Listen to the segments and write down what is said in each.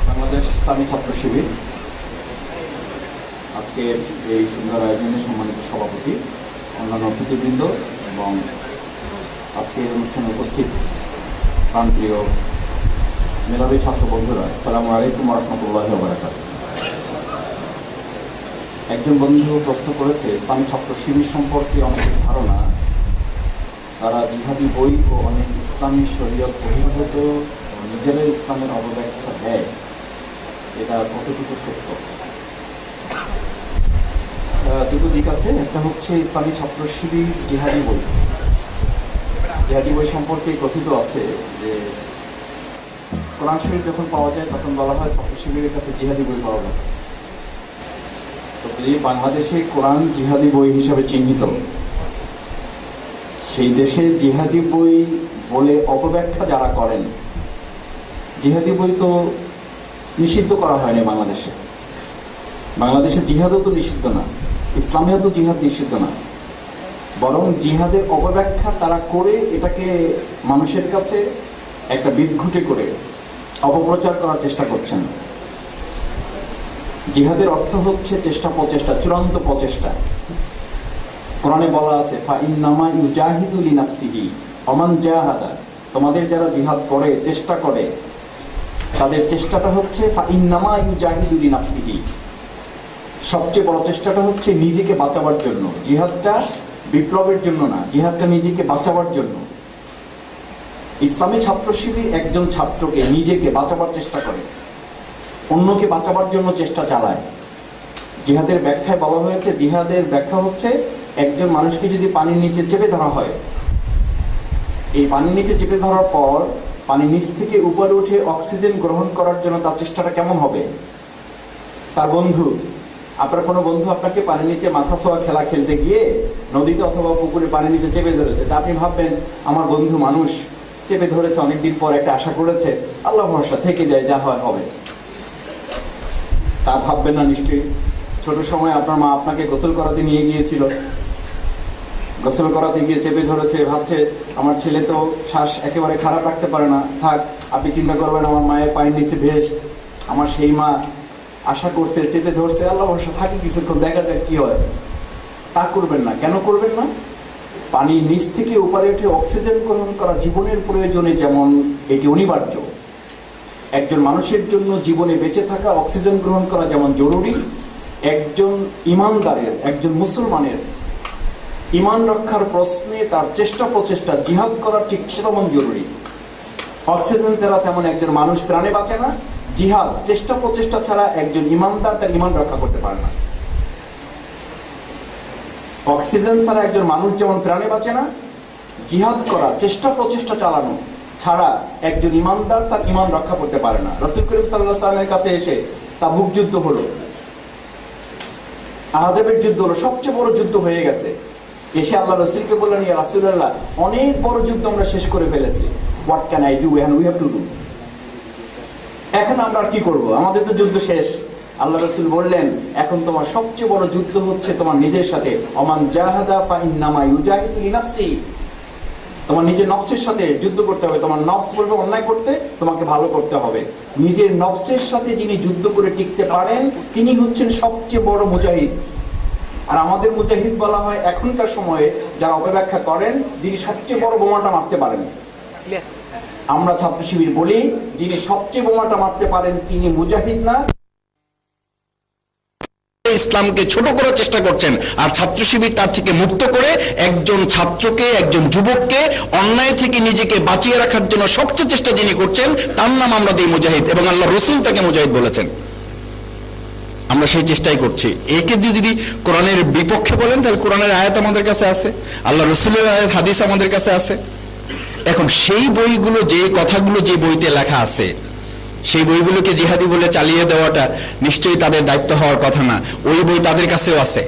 বাংলাদেশ ইসলামী ছাত্র শিবির আজকের এই সুন্দর আয়োজনে সম্মানিত সভাপতি, অন্যান্য অতিথিবৃন্দ এবং আজকের অনুষ্ঠানে উপস্থিত প্রাণপ্রিয় মেধাবী ছাত্র বন্ধুরা, আসসালামু আলাইকুম ওয়া রাহমাতুল্লাহি ওয়া বারাকাতুহু। একজন বন্ধু প্রশ্ন করেছে, ইসলামী ছাত্র শিবির সম্পর্কে অনেক ধারণা, তারা জিহাদি বই ও অনেক ইসলামী শরীয়ত বহির্ভূত নিজেরাই ইসলামের অবব্যাখ্যা দেয়, এটা কতটুকু সত্য? দুটো দিক আছে। একটা হচ্ছে ইসলামী ছাত্র শিবির জিহাদি বই সম্পর্কে কথিত আছে যে কোরআন শরীফ যখন পাওয়া যায় তখন বলা হয় ছাত্র শিবিরের কাছে জিহাদি বই পাওয়া গেছে। তো যদি বাংলাদেশে কোরআন জিহাদি বই হিসাবে চিহ্নিত, সেই দেশে জিহাদি বই বলে অপব্যাখ্যা যারা করেন, জিহাদি বই তো নিষিদ্ধ করা হয়নি বাংলাদেশে জিহাদও তো নিষিদ্ধ না, ইসলামেও তো জিহাদ নিষিদ্ধ না, বরং জিহাদের অপব্যাখ্যা তারা করে এটাকে মানুষের কাছে একটা বিদঘুটে করে অপপ্রচার করার চেষ্টা করছেন। জিহাদের অর্থ হচ্ছে চেষ্টা, প্রচেষ্টা, চূড়ান্ত প্রচেষ্টা। কোরআনে বলা আছে, ফাইন্নামা ইউজাহিদু লিনাফসিহি ওমান জাহাদা, তোমাদের যারা জিহাদ করে, চেষ্টা করে, তাদের চেষ্টাটা হচ্ছে ফাইন্নামা ইউজাহিদু লিনাফসিহি, সবচেয়ে বড় চেষ্টাটা হচ্ছে নিজেকে বাঁচাবার জন্য। জিহাদটা বিপ্লবের জন্য না, জিহাদটা নিজেকে বাঁচাবার জন্য। ইসলামী ছাত্র শিবির একজন ছাত্রকে নিজেকে বাঁচাবার চেষ্টা করে, অন্যকে বাঁচাবার জন্য চেষ্টা চালায়। জিহাদের ব্যাখ্যায় বলা হয়েছে, জিহাদের ব্যাখ্যা হচ্ছে একজন মানুষকে যদি পানির নিচে চেপে ধরা হয়, এই পানির নিচে চেপে ধরার পর পানির নিচ থেকে উপরে উঠে অক্সিজেন গ্রহণ করার জন্য তার চেষ্টাটা কেমন হবে? তার বন্ধু, আপনার কোনো বন্ধু আপনাকে পানির নিচে মাথা ছোঁয়া খেলা খেলতে গিয়ে নদীতে অথবা পুকুরে পানির নিচে চেপে ধরেছে, তা আপনি ভাববেন আমার বন্ধু মানুষ চেপে ধরেছে, অনেকদিন পর একটা আশা করেছে, আল্লাহ ভরসা, থেকে যায়, যা হয় হবে। তা ভাববেন না নিশ্চয়ই। ছোট সময় আপনার মা আপনাকে গোসল করাতে নিয়ে গিয়েছিল, গোসল করাতে গিয়ে চেপে ধরেছে, ভাবছে আমার ছেলে তো শ্বাস একেবারে খারাপ রাখতে পারে না, থাক, আপনি চিন্তা করবেন আমার মায়ের পায়ের নিচে ভেস্ট, আমার সেই মা আশা করছে, চেপে ধরছে, আল্লাহ ভরসা, থাকি কিছুক্ষণ, দেখা যাক কি হয়। তা করবেন না। কেন করবেন না? পানির নিচ থেকে উপরে উঠে অক্সিজেন গ্রহণ করা জীবনের প্রয়োজনে যেমন এটি অনিবার্য, একজন মানুষের জন্য জীবনে বেঁচে থাকা, অক্সিজেন গ্রহণ করা যেমন জরুরি, একজন ইমানদারের, একজন মুসলমানের ইমান রক্ষার প্রশ্নে তার চেষ্টা, প্রচেষ্টা, জিহাদ করা ঠিক তেমন জরুরি। অক্সিজেন ছাড়া যেমন একজন মানুষ প্রাণে বাঁচে না, জিহাদ, চেষ্টা, প্রচেষ্টা ছাড়া একজন ইমানদার তার ইমান রক্ষা করতে পারে না। অক্সিজেন ছাড়া একজন মানুষ যেমন প্রাণে বাঁচে না, জিহাদ করা, চেষ্টা, প্রচেষ্টা চালানো ছাড়া একজন ইমানদার তার ইমান রক্ষা করতে পারে না। রাসূল করিম সাল্লাল্লাহু আলাইহি ওয়াসাল্লামের কাছে এসে তাবুক যুদ্ধ হলো, আহজাবের যুদ্ধ হলো, সবচেয়ে বড় যুদ্ধ হয়ে গেছে। এসে আল্লাহ রাসূলকে বললেন, ইয়া রাসূলুল্লাহ, অনেক বড় যুদ্ধ আমরা শেষ করে ফেলেছি, what can I do, and we have to do. এখন আমরা কি করব? আমাদের তো যুদ্ধ শেষ। আল্লাহ রাসূল বললেন, এখন তোমার সবচেয়ে বড় যুদ্ধ হচ্ছে তোমার নিজের সাথে। ওমান জাহাদা ফাইন্নামা ইউজাহিদু লিনাফসি, তোমার নিজের নফসের সাথে যুদ্ধ করতে হবে। তোমার নফস বলবে অন্যায় করতে, তোমাকে ভালো করতে হবে। নিজের নফসের সাথে যিনি যুদ্ধ করে টিকতে পারেন, তিনি হচ্ছেন সবচেয়ে বড় মুজাহিদ। আর আমাদের মুজাহিদ বলা হয় এখনকার সময়ে যারা অপব্যাখ্যা করেন, যিনি সবচেয়ে বড় বোমাটা মারতে পারেন। আমরা ছাত্র শিবির বলি, যিনি সবচেয়ে বোমাটা মারতে পারেন তিনি মুজাহিদ না, ইসলামকে ছোট করার চেষ্টা করছেন। আর ছাত্র শিবির তার থেকে মুক্ত করে একজন ছাত্রকে, একজন যুবককে অন্যায় থেকে নিজেকে বাঁচিয়ে রাখার জন্য সবচেয়ে চেষ্টা যিনি করছেন, তার নাম আমরা দিই মুজাহিদ, এবং আল্লাহ রসুল তাকে মুজাহিদ বলেছেন। আমরা সেই চেষ্টাই করছি। একে যদি কোরআনের বিপক্ষে বলেন, তাহলে কোরআনের আয়াত আমাদের কাছে আছে, আল্লাহ রসুলের আয়াত, হাদিস আমাদের কাছে আছে। এখন সেই বইগুলো, যে কথাগুলো যে বইতে লেখা আছে, সেই বইগুলোকে জিহাদি বলে চালিয়ে দেওয়াটা নিশ্চয়ই তাদের দায়িত্ব হওয়ার কথা না। ওই বই তাদের কাছেও আছে।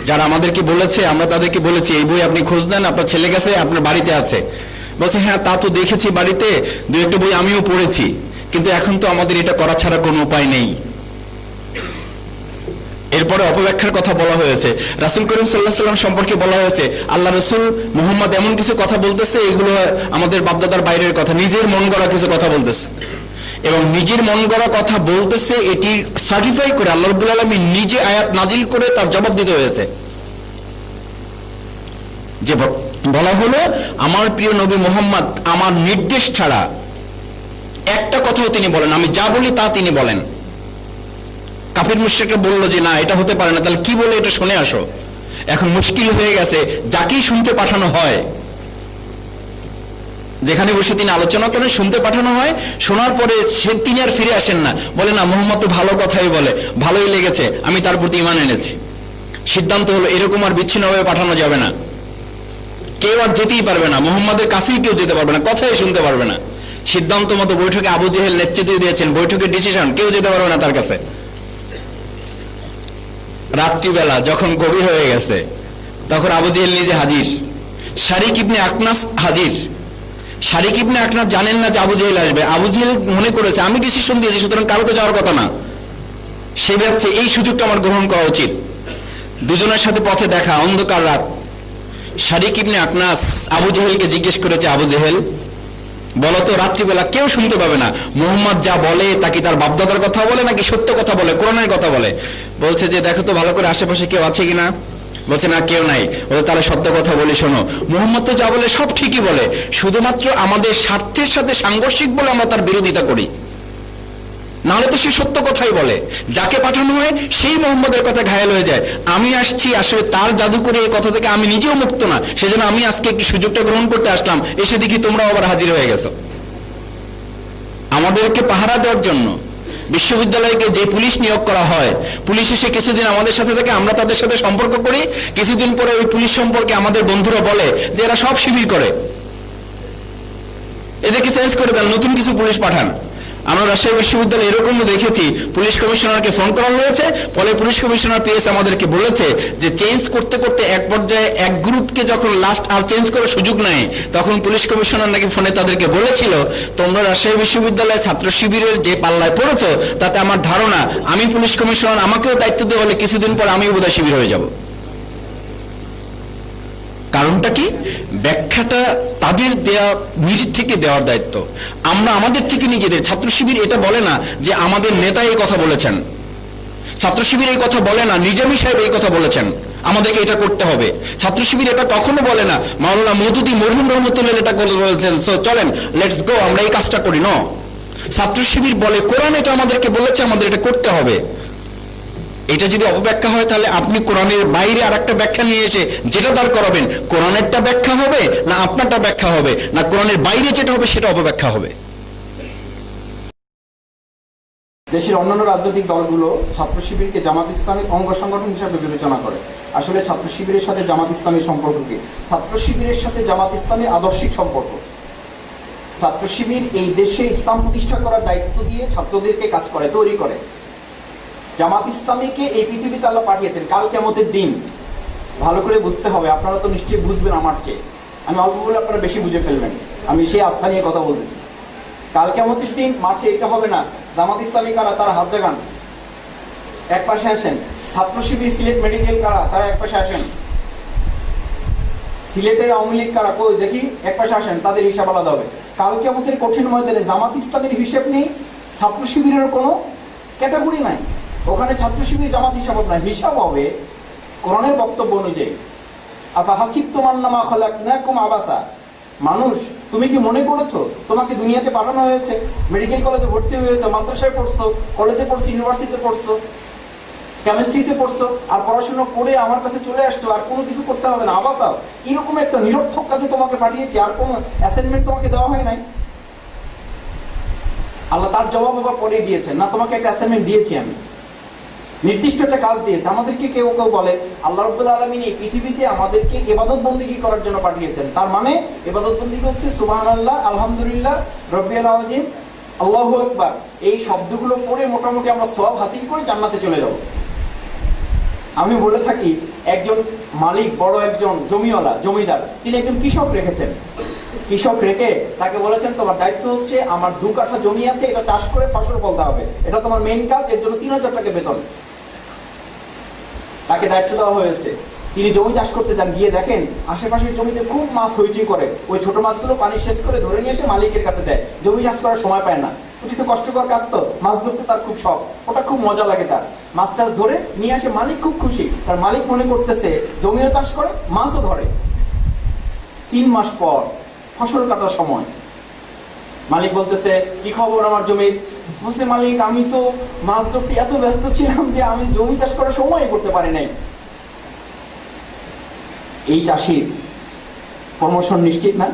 যারা আমাদেরকে বলেছে, আমরা তাদেরকে বলেছি, এই বই আপনি খোঁজ নেন, আপনার ছেলে কাছে, আপনার বাড়িতে আছে। বলছে, হ্যাঁ তা তো দেখেছি বাড়িতে, দু একটা বই আমিও পড়েছি, কিন্তু এখন তো আমাদের এটা করা ছাড়া কোনো উপায় নেই। এরপরে অপব্যাখ্যার কথা বলা হয়েছে, রাসূল করিম সাল্লাল্লাহু আলাইহি ওয়াসাল্লাম সম্পর্কে বলা হয়েছে আল্লাহ রাসূল মুহাম্মদ এমন কিছু কথা বলতেছে, এগুলো আমাদের বাপদাদার বাইরের কথা, নিজের মন গড়া কিছু কথা বলতেছে। এবং নিজের মন গড়া কথা বলতেছে, এটি সার্টিফাই করে আল্লাহ রাব্বুল আলামিন নিজে আয়াত নাজিল করে তার জবাব দিতে হয়েছে। যে বলা হলো আমার প্রিয় নবী মুহাম্মদ আমার নির্দেশ ছাড়া একটা কথাও তিনি বলেন, আমি যা বলি তা তিনি বলেন। কাফির মুশরিকরা বলল যে না, এটা হতে পারে না, তাহলে কি বলে এটা শুনে আসো। এখন মুশকিল হয়ে গেছে, যাকেই শুনতে পাঠানো হয়, যেখানে বসে তিনি আলোচনা করেন, শুনতে পাঠানো হয়, শোনার পরে তিনি আর ফিরে আসেন না, বলে না মুহাম্মদ তো ভালো কথাই বলে, ভালোই লেগেছে, আমি তার প্রতি ঈমান এনেছি। সিদ্ধান্ত হলো এরকম আর বিচ্ছিন্নভাবে পাঠানো যাবে না, কেউ আর যেতেই পারবে না, মুহাম্মাদের কাছেই কেউ যেতে পারবে না, কথাই শুনতে পারবে না। সিদ্ধান্ত মতো বৈঠকে আবু জেহেল নেতৃত্ব দিয়েছেন, বৈঠকের ডিসিশন, কেউ যেতে পারবে না তার কাছে। রাত্রিবেলা যখন গভীর হয়ে গেছে, তখন আবু জেহেল নিজে হাজির, শারিক ইবনে আকনাস হাজির। শারিক ইবনে আকনাস জানেন না যে আবু জেহেল আসবে। আবু জেহেল মনে করেছে আমি ডিসিশন দিয়েছি, সুতরাং কারো তো যাওয়ার কথা না। সে ভাবছে এই সুযোগটা আমার গ্রহণ করা উচিত। দুজনের সাথে পথে দেখা, অন্ধকার রাত। শারিক ইবনে আকনাস আবু জেহেলকে জিজ্ঞেস করেছে, আবু জেহেল বলতো, রাত্রিবেলা কেউ শুনতে পাবে না, মুহাম্মদ যা বলে তা কি তার বাপদাদার কথা বলে নাকি সত্য কথা বলে, কোরআনের কথা বলে? বলছে যে দেখো তো ভালো করে আশেপাশে কেউ আছে কিনা। বলছে না, কেউ নাই। বলে তাহলে সত্য কথা বলি, শোনো, মুহাম্মদ তো যা বলে সব ঠিকই বলে, শুধুমাত্র আমাদের স্বার্থের সাথে সাংঘর্ষিক বলে আমরা তার বিরোধিতা করি, নাহলে তো সে সত্য কথাই বলে। যাকে পাঠানো হয় সেই মুহাম্মদের কথা ঘায়েল হয়ে যায়। আমি আসছি আসলে তার জাদু করে এই কথা থেকে আমি নিজেও মুক্ত না, সেজন্য আমি আজকে একটু সুযোগটা গ্রহণ করতে আসলাম, এসে দেখি তোমরা আবার হাজির হয়ে গেছো। আমাদেরকে পাহারা দেওয়ার জন্য বিশ্ববিদ্যালয়কে যে পুলিশ নিয়োগ করা হয়, পুলিশ এসে কিছুদিন আমাদের সাথে থাকে, আমরা তাদের সাথে সম্পর্ক করি, কিছুদিন পরে ওই পুলিশ সম্পর্কে আমাদের বন্ধুরা বলে যে এরা সব শিবির করে, এদেরকে চেঞ্জ করে দেন, নতুন কিছু পুলিশ পাঠান। আমরা রাজশাহী বিশ্ববিদ্যালয়ে এরকমও দেখেছি, পুলিশ কমিশনারকে ফোন করা হয়েছে, ফলে পুলিশ কমিশনার পিএস আমাদেরকে বলেছে যে চেঞ্জ করতে করতে এক পর্যায়ে এক গ্রুপকে যখন লাস্ট আর চেঞ্জ করার সুযোগ নেয়, তখন পুলিশ কমিশনার নাকি ফোনে তাদেরকে বলেছিল তোমরা রাজশাহী বিশ্ববিদ্যালয়ে ছাত্র শিবিরের যে পাল্লায় পড়েছো, তাতে আমার ধারণা আমি পুলিশ কমিশনার, আমাকেও দায়িত্ব দেওয়া হলে কিছুদিন পর আমিও বোধহয় শিবির হয়ে যাব। কারণটা কি? ব্যাখ্যাটা তাদের দেয়া, নিজের থেকে দেওয়ার দায়িত্ব। আমরা আমাদের থেকে নিজেদের, ছাত্র শিবির এটা বলে না যে আমাদের নেতা এই কথা বলেছেন, ছাত্র শিবির এই কথা বলে না নিজামী সাহেব এই কথা বলেছেন আমাদেরকে এটা করতে হবে, ছাত্র শিবির এটা কখনো বলে না মাওলানা মওদুদী মরহুম রহমতুল্লাহ এটা বলেছেন, সো চলেন লেটস গো আমরা এই কাজটা করি। ন, ছাত্র শিবির বলে কোরআন এটা আমাদেরকে বলেছে, আমাদের এটা করতে হবে। এটা যদি অপব্যাখ্যা হয়, তাহলে আপনি কোরআনের বাইরে আর একটা ব্যাখ্যা নিয়ে এসে যেটা দাঁড় করাবেন, কোরআনেরটা ব্যাখ্যা হবে না আপনারটা ব্যাখ্যা হবে, না কোরআনের বাইরে যেটা হবে সেটা অপব্যাখ্যা হবে। দেশের অন্যান্য রাজনৈতিক দলগুলো ছাত্র শিবিরকে জামাত ইসলামের অঙ্গ সংগঠন হিসাবে বিবেচনা করে। আসলে ছাত্র শিবিরের সাথে জামাত ইসলামের সম্পর্ক কি? ছাত্র শিবিরের সাথে জামাত ইসলামের আদর্শিক সম্পর্ক। ছাত্র শিবির এই দেশে ইসলাম প্রতিষ্ঠা করার দায়িত্ব দিয়ে ছাত্রদেরকে কাজ করে, তৈরি করে। জামাত ইসলামীকে এই পৃথিবীতে আল্লাহ পাঠিয়েছেন কাল কিয়ামতের দিন। ভালো করে বুঝতে হবে, আপনারা তো নিশ্চয়ই বুঝবেন আমার চেয়ে, আমি অল্প বলে আপনারা বেশি বুঝে ফেলবেন, আমি সেই আস্থা নিয়ে কথা বলতেছি। কাল কিয়ামতের দিন মাঠে এটা হবে না জামাত ইসলামী কারা, তারা হাত জাগান, এক পাশে আসেন। ছাত্র শিবির সিলেট মেডিকেল কারা, তারা এক পাশে আসেন। সিলেটের আওয়ামী লীগ কারা, কই দেখি, এক পাশে আসেন, তাদের হিসাব আলাদা হবে। কাল কিয়ামতের কঠিন ময়দানে জামাত ইসলামের হিসেব নেই, ছাত্র শিবিরের কোনো ক্যাটাগরি নাই, ওখানে ছাত্র শিবির জামাত হিসাব না, হিসাব হবে কোরআনের বক্তব্য অনুযায়ী। আফা হাসিবতুম আন্নামা খালাকনাকুম আবাসা, মানুষ তুমি কি মনে করেছো তোমাকে দুনিয়াতে পাঠানো হয়েছে, মেডিকেল কলেজে ভর্তি হয়েছে, মাদ্রাসায় পড়ছো, কলেজে পড়ছো, ইউনিভার্সিটিতে পড়ছো, কেমিস্ট্রিতে পড়ছো, আর পড়াশোনা করে আমার কাছে চলে আসছো, আর কোনো কিছু করতে হবে না, আবাসা, এরকম একটা নিরর্থক কাজে তোমাকে পাঠিয়েছি, আর কোনো অ্যাসাইনমেন্ট তোমাকে দেওয়া হয় নাই। আল্লাহ তার জবাব আবার পরে দিয়েছেন, না তোমাকে একটা অ্যাসাইনমেন্ট দিয়েছি আমি, নির্দিষ্ট একটা কাজ দিয়েছে। আমাদেরকে কেউ কেউ বলে আল্লাহ রাব্বুল আলামিন এই পৃথিবীতে আমাদেরকে ইবাদত বন্দেগী করার জন্য পাঠিয়েছেন, তার মানে ইবাদত বন্দেগী হচ্ছে সুবহানাল্লাহ, আলহামদুলিল্লাহ, রব্বিল আযীম, আল্লাহু আকবার, এই শব্দগুলো পড়ে মোটামুটি আমরা সওয়াব হাসিল করে জান্নাতে চলে যাব। আমি বলে থাকি একজন মালিক, বড় একজন জমিওয়ালা, জমিদার, তিনি একজন কৃষক রেখেছেন। কৃষক রেখে তাকে বলেছেন তোমার দায়িত্ব হচ্ছে আমার 2 কাঠা জমি আছে, এটা চাষ করে ফসল ফলতে হবে, এটা তোমার মেইন কাজ, এর জন্য 3000 টাকা বেতন। তাকে দায়িত্ব দেওয়া হয়েছে, তিনি জমি চাষ করতে যান, গিয়ে দেখেন আশেপাশের জমিতে খুব মাছ হইচই করে, ওই ছোট মাছগুলো পানি শেষ করে ধরে নিয়ে এসে মালিকের কাছে দেয়। জমি চাষ করার সময় পায় না, ওটা একটু কষ্টকর কাজ, তো মাছ ধরতে তার খুব শখ, ওটা খুব মজা লাগে তার। মাছ টাছ ধরে নিয়ে আসে, মালিক খুব খুশি, তার মালিক মনে করতেছে জমিও চাষ করে মাছও ধরে। 3 মাস পর ফসল কাটার সময় মালিক বলতেছে, কি খবর আমার জমির? বলছে, মালিক আমি তো মাছ ধরতে এত ব্যস্ত ছিলাম যে আমি জমি চাষ করার সময় করতে পারি নাই। এই চাষির প্রমোশন নিশ্চিত না?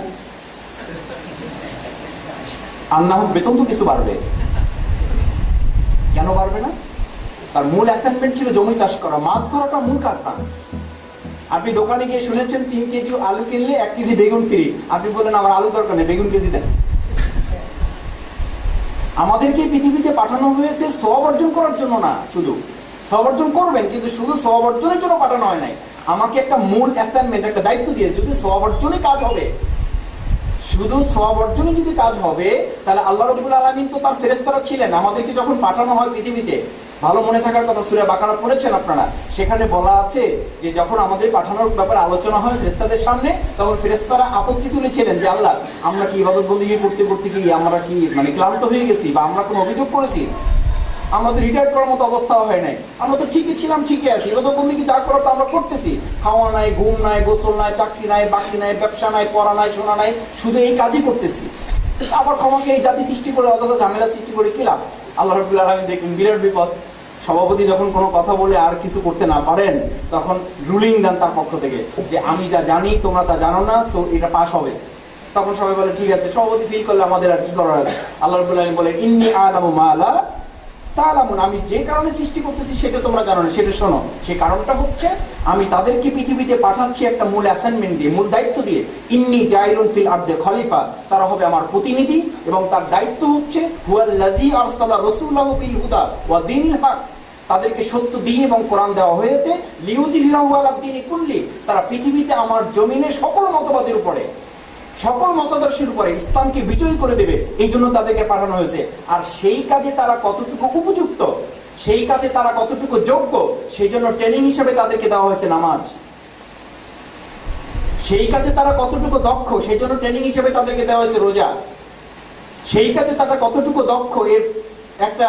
আর না হোক বেতন তো কিছু বাড়বে, কেন বাড়বে না? তার মূল অ্যাসাইনমেন্ট ছিল জমি চাষ করা, মাছ ধরাটা মূল কাজ না। আপনি দোকানে গিয়ে শুনেছেন 3 কেজি আলু কিনলে 1 কেজি বেগুন ফ্রি, আপনি বলেন আমার আলু দরকার নেই, বেগুন কেজি দেন। আমাদেরকে পৃথিবীতে পাঠানো হয়েছে সওয়াব অর্জন করার জন্য না, শুধু সওয়াব অর্জন করবেন, কিন্তু শুধু সওয়াব অর্জনের জন্য পাঠানো হয় নাই। আমাকে একটা মূল অ্যাসাইনমেন্ট, একটা দায়িত্ব দিয়ে, যদি সওয়াব অর্জনে কাজ হবে, শুধু সওয়াব অর্জনে যদি কাজ হবে, তাহলে আল্লাহ রাব্বুল আলামিন তো তার ফেরেশতারা ছিলেন, আমাদেরকে যখন পাঠানো হয় পৃথিবীতে, ভালো মনে থাকার কথা, সূরা বাকারা পড়েছেন আপনারা, সেখানে বলা আছে যে যখন আমাদের পাঠানোর ব্যাপারে আলোচনা হয় ফেরেশতাদের সামনে, তখন ফেরেশতারা আপত্তি তুলেছিলেন যে আল্লাহ, আমরা কি ইবাদত বন্দেগী করতে করতে কি আমরা কি ক্লান্ত হয়ে গেছি, বা আমরা কোনো অভিযোগ করেছি? আমাদের রিটায়ার করার মতো অবস্থা হয় নাই, আমরা তো ঠিকই ছিলাম, ঠিকই আছি, ইবাদত বন্দেগী যা করার তো আমরা করতেছি, খাওয়া নাই, ঘুম নাই, গোসল নাই, চাকরি নাই, বাকরি নাই, ব্যবসা নাই, পড়া নাই, শোনা নাই, শুধু এই কাজই করতেছি। আবার ক্ষমাকে এই জাতি সৃষ্টি করে অযথা ঝামেলা সৃষ্টি করে কি লাভ? আল্লাহ রাব্বুল আলামিন দেখলেন বিরাট বিপদ। সভাপতি যখন কোনো কথা বলে আর কিছু করতে না পারেন, তখন রুলিং দেন তার পক্ষ থেকে যে আমি যা জানি তোমরা তা জানো না, সো এটা পাস হবে। তখন সবাই বলে ঠিক আছে, সভাপতি ফিল করলে আমাদের আর কি করার আছে। আল্লাহ রাব্বুল আলামিন বলেন, ইন্নী আ'লামু মা লা তা'লামুন, আমি যে কারণে সৃষ্টি করতেছি সেটা তোমরা জানো না, সেটা শোনো। সেই কারণটা হচ্ছে আমি তাদেরকে পৃথিবীতে পাঠাচ্ছি একটা মূল অ্যাসাইনমেন্ট দিয়ে, মূল দায়িত্ব দিয়ে। ইন্নী জাইলুন ফিল আরদি খলিফা, তারা হবে আমার প্রতিনিধি, এবং তার দায়িত্ব হচ্ছে হুয়াল্লাযী আরসালা রাসূলাহু বিল হুদা ওয়া দীনিল হক, তাদেরকে সত্য দ্বীন এবং কোরআন দেওয়া হয়েছে, লিইউযহিরাহু আলা দ্বীনি কুল্লি, তারা পৃথিবীতে আমার জমিনে সকল মতবাদের উপরে, সকল মতাদর্শের উপরে ইসলামকে বিজয়ী করে দেবে, এই জন্য তাদেরকে পাঠানো হয়েছে। আর সেই কাজে তারা কতটুকু উপযুক্ত, সেই কাজে তারা কতটুকু যোগ্য, সেই জন্য ট্রেনিং হিসেবে তাদেরকে দেওয়া হয়েছে নামাজ। সেই কাজে তারা কতটুকু দক্ষ, সেই জন্য ট্রেনিং হিসেবে তাদেরকে দেওয়া হয়েছে রোজা। সেই কাজে তারা কতটুকু দক্ষ, এর একটা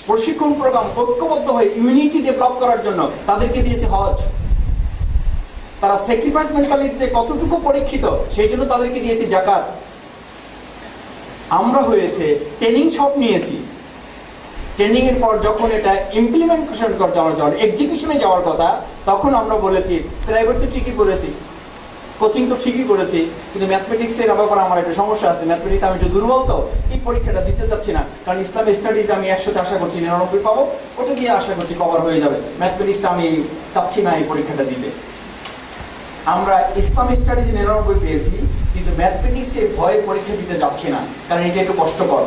প্রশিক্ষণ প্রোগ্রাম, ঐক্যবদ্ধ হয়ে ইমিউনিটি ডেভেলপ করার জন্য তাদেরকে দিয়েছে হজ। তারা স্যাক্রিফাইস মেন্টালিটিতে কতটুকু পরীক্ষিত, সেই জন্য তাদেরকে দিয়েছে যাকাত। আমরা হয়েছে ট্রেনিং সব নিয়েছি, ট্রেনিং এর পর যখন এটা ইমপ্লিমেন্টেশন যাওয়ার এক্সিকিউশনে যাওয়ার কথা, তখন আমরা বলেছি প্রাইভেট তো ঠিকই করেছি, কোচিং তো ঠিকই করেছি, কিন্তু ম্যাথমেটিক্সের ব্যাপারে আমার একটা সমস্যা আছে, ম্যাথমেটিক্স আমি একটু দুর্বল, তো এই পরীক্ষাটা দিতে চাচ্ছি না, কারণ ইসলাম স্টাডিজ আমি 100তে আশা করছি 99 পাবো, ওটা দিয়ে আশা করছি কভার হয়ে যাবে, ম্যাথমেটিক্সটা আমি চাচ্ছি না এই পরীক্ষাটা দিতে। আমরা ইসলাম স্টাডিজ 99 পেয়েছি, কিন্তু ম্যাথমেটিক্সে ভয়ে পরীক্ষা দিতে যাচ্ছি না, কারণ এটা একটু কষ্টকর।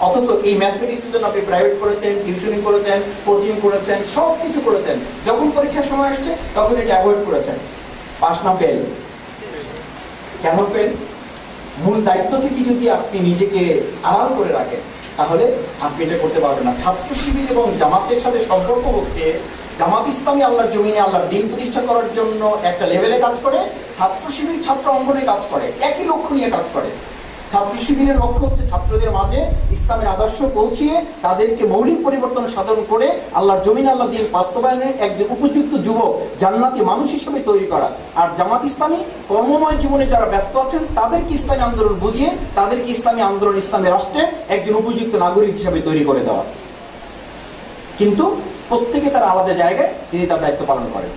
অথচ এই ম্যাথমেটিক্সের জন্য আপনি প্রাইভেট করেছেন, টিউশনিং করেছেন, কোচিং করেছেন, সব কিছু করেছেন, যখন পরীক্ষার সময় আসছে তখন এটা অ্যাভয়েড করেছেন। পাস না ফেল? কেন ফেল? মূল দায়িত্ব থেকে যদি আপনি নিজেকে আড়াল করে রাখেন, তাহলে আপনি এটা করতে পারবেন না। ছাত্র শিবির এবং জামাতের সাথে সম্পর্ক হচ্ছে, জামাত ইসলামী আল্লাহর জমিনে আল্লাহর দ্বীন প্রতিষ্ঠা করার জন্য একটা লেভেলে কাজ করে, ছাত্র শিবির ছাত্র অঙ্গনে কাজ করে, একই লক্ষ্য নিয়ে কাজ করে। ছাত্র শিবিরের লক্ষ্য হচ্ছে ছাত্রদের মাঝে ইসলামের আদর্শ পৌঁছিয়ে তাদেরকে মৌলিক পরিবর্তন সাধন করে আল্লাহর জমিন আল্লাহ দ্বীন বাস্তবায়নের একজন উপযুক্ত যুবক, জান্নাতি মানুষ হিসেবে তৈরি করা। আর জামাত ইসলামী কর্মময় জীবনে যারা ব্যস্ত আছেন তাদেরকে ইসলামী আন্দোলন বুঝিয়ে, তাদেরকে ইসলামী আন্দোলন, ইসলামী রাষ্ট্রের একজন উপযুক্ত নাগরিক হিসেবে তৈরি করে দেওয়া। কিন্তু প্রত্যেকে তার আলাদা জায়গায় তিনি তার দায়িত্ব পালন করেন।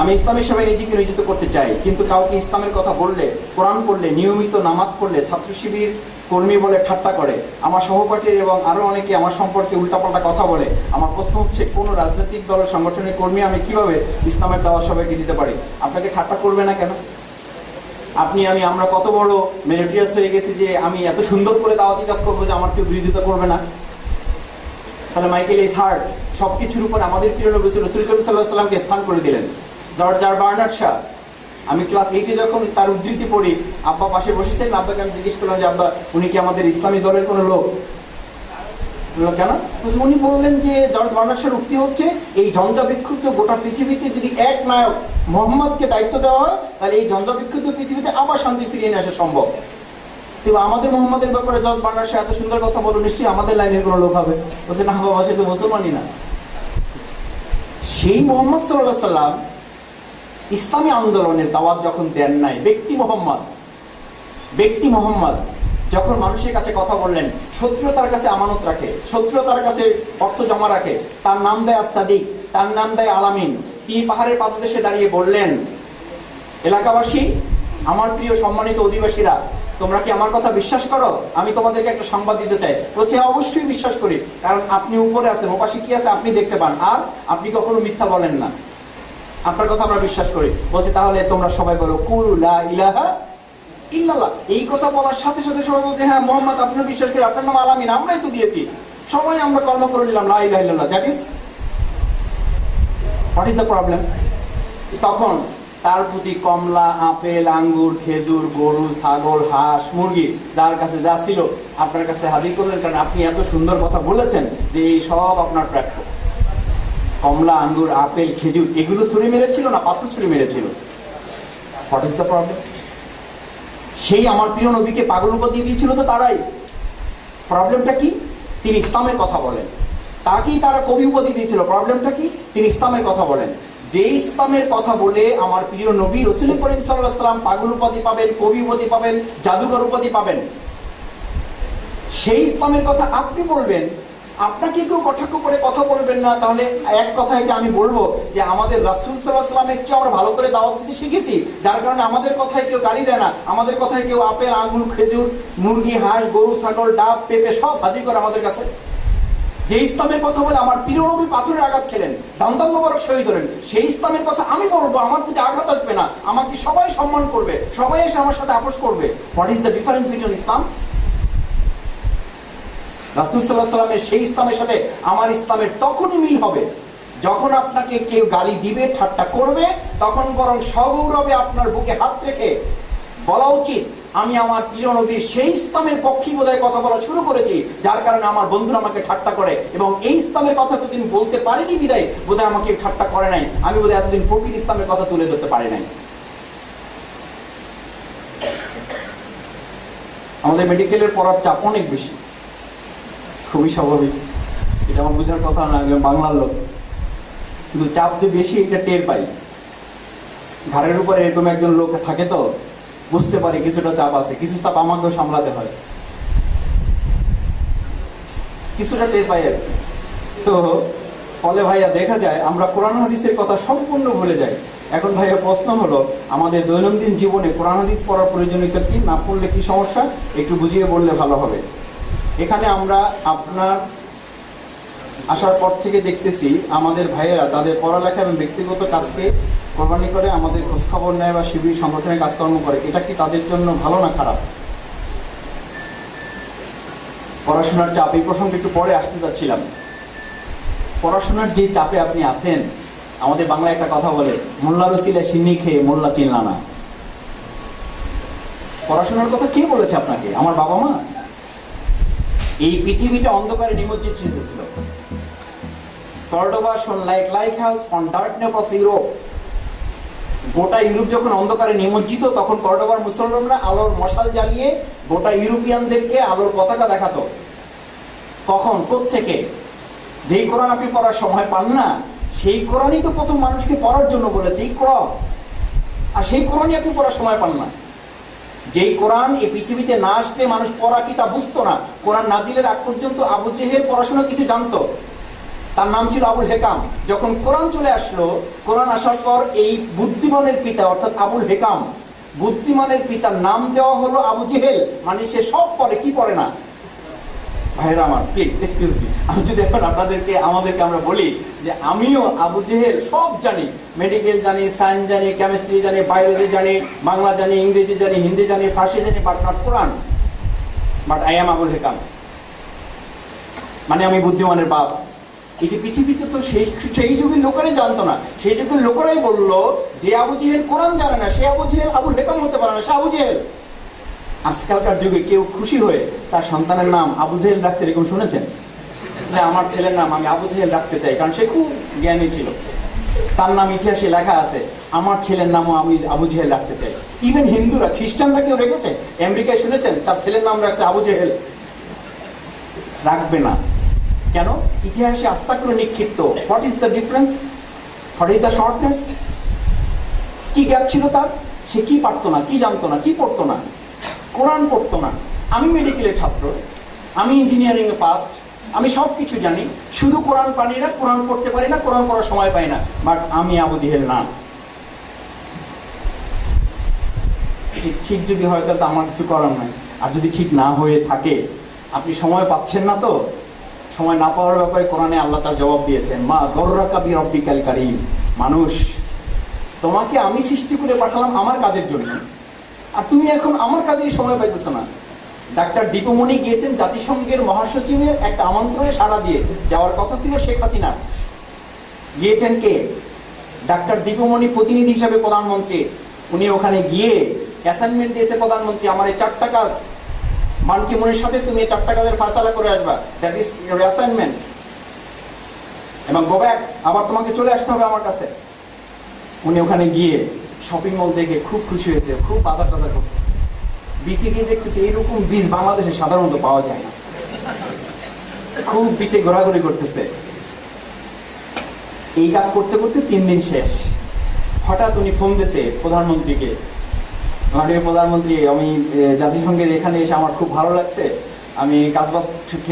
আমি ইসলামের সবাই নিজেকে নিয়োজিত করতে চাই, কিন্তু কাউকে ইসলামের কথা বললে, কোরআন পড়লে, নিয়মিত নামাজ পড়লে ছাত্র শিবির কর্মী বলে ঠাট্টা করে, আমার সহপাঠীর এবং আরো অনেকে আমার সম্পর্কে উল্টাপাল্টা কথা বলে। আমার প্রশ্ন হচ্ছে, কোন রাজনৈতিক দলের সংগঠনের কর্মী আমি কিভাবে ইসলামের দাওয়াত সবাইকে দিতে পারি? আপনাকে ঠাট্টা করবে না কেন? আমরা কত বড় মেরিটিয়াস হয়ে গেছি যে আমি এত সুন্দর করে দাওয়াতি কাজ করবো যে আমার কেউ বিরোধিতা করবে না? তাহলে মাইকেল এইচ হার্ট সবকিছুর উপর আমাদের প্রিয় নবী রাসূল করিম সাল্লাল্লাহু আলাইহি ওয়াসাল্লামকে স্থান করে দিলেন। জর্জ বার্নার্ড শা, আমি ক্লাস 8-এ যখন তার উদ্ধৃতি পড়ি, আব্বা পাশে বসেছিলেন, আব্বাকে আমি জিজ্ঞেস করলাম যে আব্বা, উনি কি আমাদের ইসলামী দলের কোনো লোক? কেন? উনি বললেন যে জর্জ বার্নার্সের উক্তি হচ্ছে এই ঝঞ্ঝা বিক্ষুব্ধ গোটা পৃথিবীতে যদি এক নায়ক মোহাম্মদকে দায়িত্ব দেওয়া হয়, তাহলে এই ঝঞ্ঝা বিক্ষুব্ধ পৃথিবীতে আবার শান্তি ফিরিয়ে নিয়ে আসা সম্ভব। তো আমাদের মোহাম্মদের ব্যাপারে জর্জ বার্নার্স এত সুন্দর কথা বলো, নিশ্চয়ই আমাদের লাইনের কোনো লোক হবে। বলছে না বাবা, সে তো মুসলমানই না। সেই মোহাম্মদ সাল্লাল্লাহু আলাইহি সাল্লাম ইসলামী আন্দোলনের দাওয়াত যখন দেন নাই, ব্যক্তি মোহাম্মদ যখন মানুষের কাছে কথা বললেন, শত্রুও তার কাছে আমানত রাখে, শত্রুও তার কাছে অর্থ জমা রাখে, তার নাম দেয় আস-সাদিক, তার নাম দেয় আলামিন। তিনি পাহাড়ের পাদদেশে দাঁড়িয়ে বললেন, এলাকাবাসী, আমার প্রিয় সম্মানিত অধিবাসীরা, তোমরা কি আমার কথা বিশ্বাস করো? আমি তোমাদেরকে একটা সংবাদ দিতে চাই। বলছে অবশ্যই বিশ্বাস করি, কারণ আপনি উপরে আছেন, ওপাশে কি আছে আপনি দেখতে পান, আর আপনি কখনো মিথ্যা বলেন না, আপনার কথা আমরা বিশ্বাস করি। বলছে তাহলে তোমরা সবাই বলো কুলু লা ইলাহা ইল্লাল্লাহ। এই কথা বলার সাথে সাথে সবাই বলছে হ্যাঁ মোহাম্মদ আপনিও বিশ্বাস করি, আপনার নাম আলামিন, আমরাই তো দিয়েছি। সবাই আমরা কর্ম করে নিলাম লা ইলাহা ইল্লাল্লাহ। That is what is the problem? তখন তার প্রতি কমলা, আপেল, আঙ্গুর, খেজুর, গরু, ছাগল, হাঁস, মুরগি যার কাছে যা ছিল আপনার কাছে হাজির করলেন, কারণ আপনি এত সুন্দর কথা বলেছেন যে এই সব আপনার প্রাপ্য। কমলা, আঙ্গুর, আপেল, খেজুর এগুলো ছুরি মেরেছিল না পাথর ছুরি মেরেছিল? What is the problem? সেই আমার প্রিয় নবীকে পাগল উপাধি দিয়েছিল তো তারাই। প্রবলেমটা কি? তিনি ইসলামের কথা বলেন। তাকেই তারা কবি উপাধি দিয়েছিল। প্রবলেমটা কি? তিনি ইসলামের কথা বলেন। যে ইসলামের কথা বলে আমার প্রিয় নবী রাসূল করিম সাল্লাল্লাহু আলাইহি ওয়াসাল্লাম পাগল উপাধি পাবেন, কবি উপাধি পাবেন, জাদুকর উপাধি পাবেন, সেই ইসলামের কথা আপনি বলবেন, আপনাকে কেউ কটাক্ষ করে কথা বলবেন না। তাহলে এক কথায় যে আমি বলবো যে আমাদের রাসূল সাল্লাল্লাহু আলাইহি ওয়াসাল্লামের কি আমরা ভালো করে দাওয়াত দিতে শিখেছি, যার কারণে আমাদের কথায় কেউ গালি দেয় না, আমাদের কথায় কেউ আপেল, আঙ্গুর, খেজুর, মুরগি, হাঁস, গরু, ছাগল, ডাব, পেঁপে সব হাজির করে আমাদের কাছে। যে ইসলামের কথা বলে আমার প্রিয় নবী পাথরের আঘাত খেলেন, দাম মোবারক শহীদ হলেন, সেই ইসলামের কথা আমি বলবো, আমার প্রতি আঘাত আসবে না, আমাকে সবাই সম্মান করবে, সবাই এসে আমার সাথে আপোষ করবে। What is the difference between Islam? রাসূল সাল্লাল্লাহু আলাইহি ওয়াসাল্লামের সেই ইসলামের সাথে আমার ইসলামের তখনই মিল হবে যখন আপনাকে কেউ গালি দিবে, ঠাট্টা করবে, তখন বরং সগৌরবে আপনার বুকে হাত রেখে বলা উচিত আমি আমার প্রিয় নবীর সেই ইসলামের পক্ষে বোধহয় কথা বলা শুরু করেছি, যার কারণে আমার বন্ধুরা আমাকে ঠাট্টা করে, এবং এই ইসলামের কথা এতদিন বলতে পারিনি বিদায় বোধহয় আমাকে ঠাট্টা করে নাই, আমি বোধহয় এতদিন প্রকৃত ইসলামের কথা তুলে ধরতে পারি নাই। আমাদের মেডিকেলের পড়ার চাপ অনেক বেশি, খুবই স্বাভাবিক, এটা আমার বোঝার কথা না, বাংলার লোক, কিন্তু চাপ যে বেশি এটা টের পাই। ঘাড়ের উপরে এরকম একজন লোক থাকে তো বুঝতে পারি কিছুটা চাপ আছে, কিছু চাপ আমাকেও সামলাতে হয়, কিছুটা টের পাই আর কি। তো ফলে ভাইয়া দেখা যায় আমরা কোরআন হাদিসের কথা সম্পূর্ণ ভুলে যাই। এখন ভাইয়া প্রশ্ন হলো আমাদের দৈনন্দিন জীবনে কোরআন হাদিস পড়ার প্রয়োজনীয়তা কি, না পড়লে কি সমস্যা, একটু বুঝিয়ে বললে ভালো হবে। এখানে আমরা আপনার আসার পর থেকে দেখতেছি আমাদের ভাইয়েরা তাদের পড়ালেখা এবং ব্যক্তিগত কাজকে কোরবানি করে আমাদের খোঁজখবর নেয় বা শিবির সংগঠনের কাজকর্ম করে। এটা কি তাদের জন্য ভালো না খারাপ? পড়াশোনার চাপ, এই প্রসঙ্গে একটু পরে আসতে চাচ্ছিলাম। পড়াশোনার যে চাপে আপনি আছেন, আমাদের বাংলায় একটা কথা বলে মোল্লা রসিলা সিন্নি খেয়ে মোল্লা চিনলা না। পড়াশোনার কথা কে বলেছে আপনাকে? আমার বাবা মা? এই পৃথিবীটা অন্ধকারে নিমজ্জিত ছিল। কর্ডোবা শোন like house on darkness of Europe. গোটা ইউরোপ যখন অন্ধকারে নিমজ্জিত, তখন কর্ডোবার মুসলমানরা আলোর মশাল জ্বালিয়ে গোটা ইউরোপিয়ানদেরকে আলোর পতাকা দেখাতো। কখন, কোত্থেকে? যেই কোরআন আপনি পড়ার সময় পান না, সেই কোরআনই তো প্রথম মানুষকে পড়ার জন্য বলেছে, এই কোরআন, আর সেই কোরআনই আপনি পড়ার সময় পান না। যেই কোরআন এই পৃথিবীতে না আসতে মানুষ পড়া কি তা বুঝতো না। কোরআন নাজিলের আগ পর্যন্ত আবু জেহেল পড়াশোনা কিছু জানতো, তার নাম ছিল আবুল হেকাম। যখন কোরআন চলে আসলো, কোরআন আসার পর এই বুদ্ধিমানের পিতা অর্থাৎ আবুল হেকাম, বুদ্ধিমানের পিতার নাম দেওয়া হলো আবু জেহেল, মানে সে সব পড়ে, কি পড়ে না? ভাইরা আমার প্লিজ এক্সকিউজ মি, আমি যদি এখন আপনাদেরকে আমাদেরকে আমরা বলি যে আমিও আবু জেহেল সব জানি, মেডিকেল জানি, সায়েন্স জানি, কেমিস্ট্রি জানি, বায়োলজি জানি, বাংলা জানি, ইংরেজি জানি, হিন্দি জানি, ফার্সি জানি, but not Quran, but I am Abul Hakam, মানে আমি বুদ্ধিমানের বাপ। এটি পৃথিবীতে তো সেই যুগের লোকেরাই জানতো না। সেই যুগের লোকেরাই বললো যে আবু জেহেল কোরআন জানে না, সে আবু জেহেল আবুল হেকাম হতে পারে না, সে আবু জেহেল। আজকালকার যুগে কেউ খুশি হয়ে তার সন্তানের নাম আবু জেহেল রাখছে, এরকম শুনেছেন? যে আমার ছেলের নাম আমি আবু জেহেল রাখতে চাই, কারণ সে খুব জ্ঞানী ছিল, তার নাম ইতিহাসে লেখা আছে, আমার ছেলের নামও আমি আবু জেহেল রাখতে চাই। ইভেন হিন্দুরা, খ্রিস্টানরা কেউ রেখেছে? আমেরিকায় শুনেছেন তার ছেলের নাম রাখছে আবু জেহেল? রাখবে না। কেন? ইতিহাসে আস্তাকুর নিক্ষিপ্ত। What is the difference? What is the shortness? কি গ্যাপ ছিল তার? সে কি পারতো না, কি জানতো না, কি পড়তো না? কোরআন পড়তো না। আমি মেডিকেলের ছাত্র, আমি ইঞ্জিনিয়ারিং এ ফার্স্ট, আমি সব কিছু জানি, শুধু কোরআন পারি না, কোরআন পড়তে পারি না, কোরআন পড়ার সময় পাই না, বাট আমি আবু জেহেল না। ঠিক যদি হয় তাহলে তো আমার কিছু করার নাই। আর যদি ঠিক না হয়ে থাকে, আপনি সময় পাচ্ছেন না, তো সময় না পাওয়ার ব্যাপারে কোরআনে আল্লাহ তার জবাব দিয়েছেন, মা গররাকা বিরব্বিকাল কারীম, মানুষ তোমাকে আমি সৃষ্টি করে পাঠালাম আমার কাজের জন্য, আর তুমি এখন আমার কাজেই সময় পাইতেছ না। ডাক্তার দীপমণি গিয়েছেন জাতিসংঘের মহাসচিবের একটা আমন্ত্রণে সাড়া দিয়ে, যাওয়ার কথা ছিল শেখ হাসিনা, গিয়েছেন কে? ডাক্তার দীপমণি প্রতিনিধি হিসাবে প্রধানমন্ত্রী। উনি ওখানে গিয়ে অ্যাসাইনমেন্ট দিয়েছে প্রধানমন্ত্রী, আমার এই 4টা কাজ, মান কি মুনের সাথে তুমি এই 4টা কাজের ফায়সালা করে আসবা, দ্যাট ইজ ইউর অ্যাসাইনমেন্ট, এবং গো ব্যাক, আবার তোমাকে চলে আসতে হবে আমার কাছে। উনি ওখানে গিয়ে শপিং মল দেখে খুব খুশি হয়েছে, খুব বাজার টাজার করতেছে। বিসিকে দেখতেছে এইরকম বীজ বাংলাদেশে সাধারণত পাওয়া যায় না, খুব বিচে ঘোরাঘুরি করতেছে। এই কাজ করতে করতে 3 দিন শেষ। হঠাৎ উনি ফোন দিয়েছে প্রধানমন্ত্রীকে, মাননীয় প্রধানমন্ত্রী, আমি জাতিসংঘের এখানে এসে আমার খুব ভালো লাগছে, আমি কাজবাজ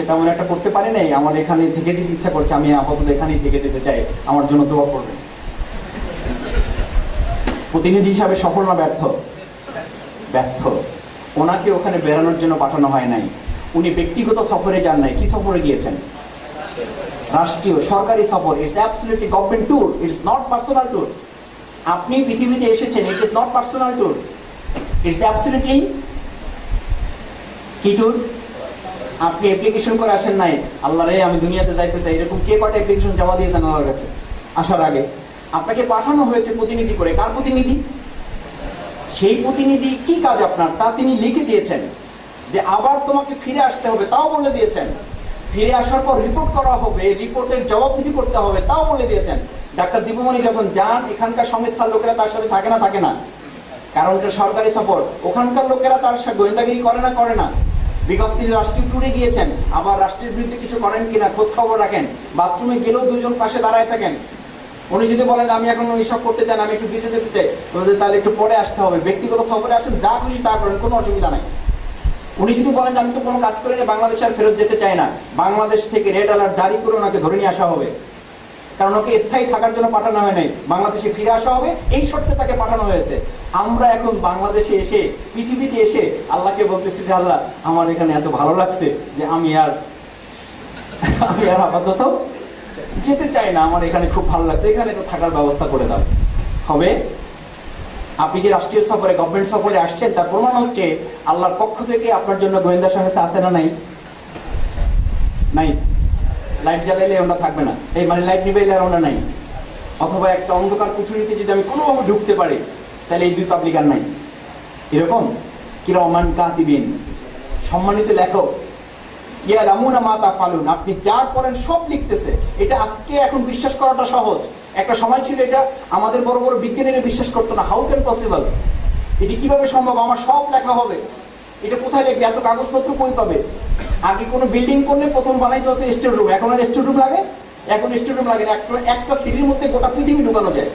তেমন একটা করতে পারি নাই, আমার এখানে থেকে যেতে ইচ্ছা করছে, আমি আপাতত এখানেই থেকে যেতে চাই, আমার জন্য দোয়া করবেন। প্রতিনিধি হিসাবে সফল না ব্যর্থ? ব্যর্থ। ওনাকে ওখানে বেড়ানোর জন্য পাঠানো হয় নাই, উনি ব্যক্তিগত সফরে যান নাই। কি সফরে গিয়েছেন? রাষ্ট্রীয় সরকারি সফর। It's absolutely government tour, it's not personal tour. আপনি পৃথিবীতে এসেছেন, ইট is not personal tour, it's absolutely কি ট্যুর? আপনি অ্যাপ্লিকেশন করে আসেন নাই, আল্লাহ রে আমি দুনিয়াতে যাইতে চাই, এরকম কে কটা অ্যাপ্লিকেশন জমা দিয়েছেন আল্লাহর কাছে আসার আগে? আপনাকে পাঠানো হয়েছে প্রতিনিধি করে। কার প্রতিনিধি? সেই প্রতিনিধি কি কাজ আপনার তা তিনি লিখে দিয়েছেন, যে আবার তোমাকে ফিরে আসতে হবে, তাও বলে দিয়েছেন। ফিরে আসার পর রিপোর্ট করা হবে, রিপোর্টের জবাবদিহি করতে হবে, তাও বলে দিয়েছেন। ডাক্তার দীপমণি যখন যান, এখানকার সংস্থার লোকেরা তার সাথে থাকে না? থাকে না, কারণ এটা সরকারি সফর। ওখানকার লোকেরা তার সাথে গোয়েন্দাগিরি করে না? করে না, বিকজ তিনি রাষ্ট্রীয় ট্যুরে গিয়েছেন। আবার রাষ্ট্রের বিরুদ্ধে কিছু করেন কিনা খোঁজ খবর রাখেন, বাথরুমে গেলেও 2 জন পাশে দাঁড়ায় থাকেন। উনি যদি বলেন আমি এখন এইসব করতে চান, আমি একটু বিচে যেতে চাই, তাহলে একটু পরে আসতে হবে। ব্যক্তিগত সফরে আসেন, যা খুশি তা করেন, কোনো অসুবিধা নাই। উনি যদি বলেন যে আমি তো কোনো কাজ করি না, বাংলাদেশে আর ফেরত যেতে চাই না, বাংলাদেশ থেকে রেড অ্যালার্ট জারি করে ওনাকে ধরে নিয়ে আসা হবে, কারণ ওকে স্থায়ী থাকার জন্য পাঠানো হয় নাই, বাংলাদেশে ফিরে আসা হবে, এই শর্তে তাকে পাঠানো হয়েছে। আমরা এখন বাংলাদেশে এসে, পৃথিবীতে এসে আল্লাহকে বলতেছি যে আল্লাহ আমার এখানে এত ভালো লাগছে যে আমি আর আপাতত যেতে চাই না, আমার এখানে খুব ভালো লাগছে, এখানে একটু থাকার ব্যবস্থা করে দাও। হবে? আপনি যে রাষ্ট্রীয় সফরে, গভর্নমেন্ট সফরে আসছেন, তার প্রমাণ হচ্ছে আল্লাহর পক্ষ থেকে আপনার জন্য গোয়েন্দা সংস্থা আছে না? নাই? নাই। লাইট জ্বালাইলে ওটা থাকবে না, এই মানে লাইট নিবাইলে আর ওটা নাই। অথবা একটা অন্ধকার কুঠুরিতে যদি আমি কোনোভাবে ঢুকতে পারি, তাহলে এই 2 পাবলিক আর নাই। এরকম কিরামান কাতিবিন, সম্মানিত লেখক, ইয়ালামুনা মা তাফআলুন, আপনি যা করেন সব লিখতেছে। এটা আজকে এখন বিশ্বাস করাটা সহজ, একটা সময় ছিল এটা আমাদের বড় বড় বিজ্ঞানীরা বিশ্বাস করতো না। হাউ ক্যান পসিবল, এটি কিভাবে সম্ভব, আমার সব লেখা হবে, এটা কোথায় লিখবে, এত কাগজপত্র কই পাবে? আগে কোনো বিল্ডিং করলে প্রথম বানাইতে হতো স্টোর রুম, এখন আর স্টোর রুম লাগে? এখন স্টোর রুম লাগে না, একটা সিটির মধ্যে গোটা পৃথিবী ঢুকানো যায়।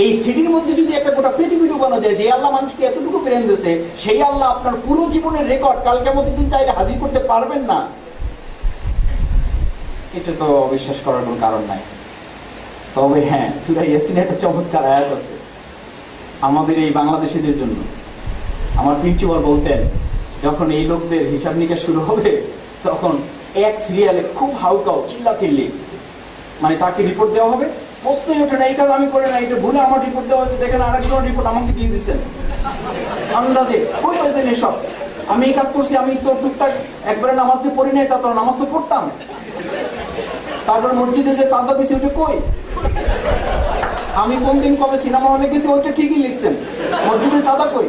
এই সিটির মধ্যে যদি একটা গোটা পৃথিবী ঢুকানো যায়, যে আল্লাহ মানুষকে এতটুকু প্রেরণ দিয়েছে, সেই আল্লাহ আপনার পুরো জীবনের রেকর্ড কাল কিয়ামতের দিন চাইলে হাজির করতে পারবেন না? এটা তো অবিশ্বাস করার কোনো কারণ নাই। তবে হ্যাঁ, সূরা ইয়াসিনে একটা চমৎকার আয়াত আছে আমাদের এই বাংলাদেশিদের জন্য। আমার প্রিন্সিপাল বলতেন, যখন এই লোকদের হিসাব নিকাশ শুরু হবে, তখন এক সিরিয়ালে খুব হাউকাও চিল্লাচিল্লি, মানে তাকে রিপোর্ট দেওয়া হবে, প্রশ্নই ওঠে না এই কাজ আমি করে না, এটা ভুলে আমার রিপোর্ট দেওয়া হয়েছে, দেখেন আরেকজন রিপোর্ট আমাকে দিয়ে দিচ্ছেন আন্দাজে, কই পাইছেন এসব? আমি এই কাজ করছি, আমি তো টুকটাক একবারে নামাজ যে পড়ি নাই, তারপর নামাজ তো পড়তাম, তারপর মসজিদে যে চাঁদা দিছি ওটা কই? আমি কোন দিন কবে সিনেমা হলে গেছি ওইটা ঠিকই লিখছেন, মসজিদে চাঁদা কই?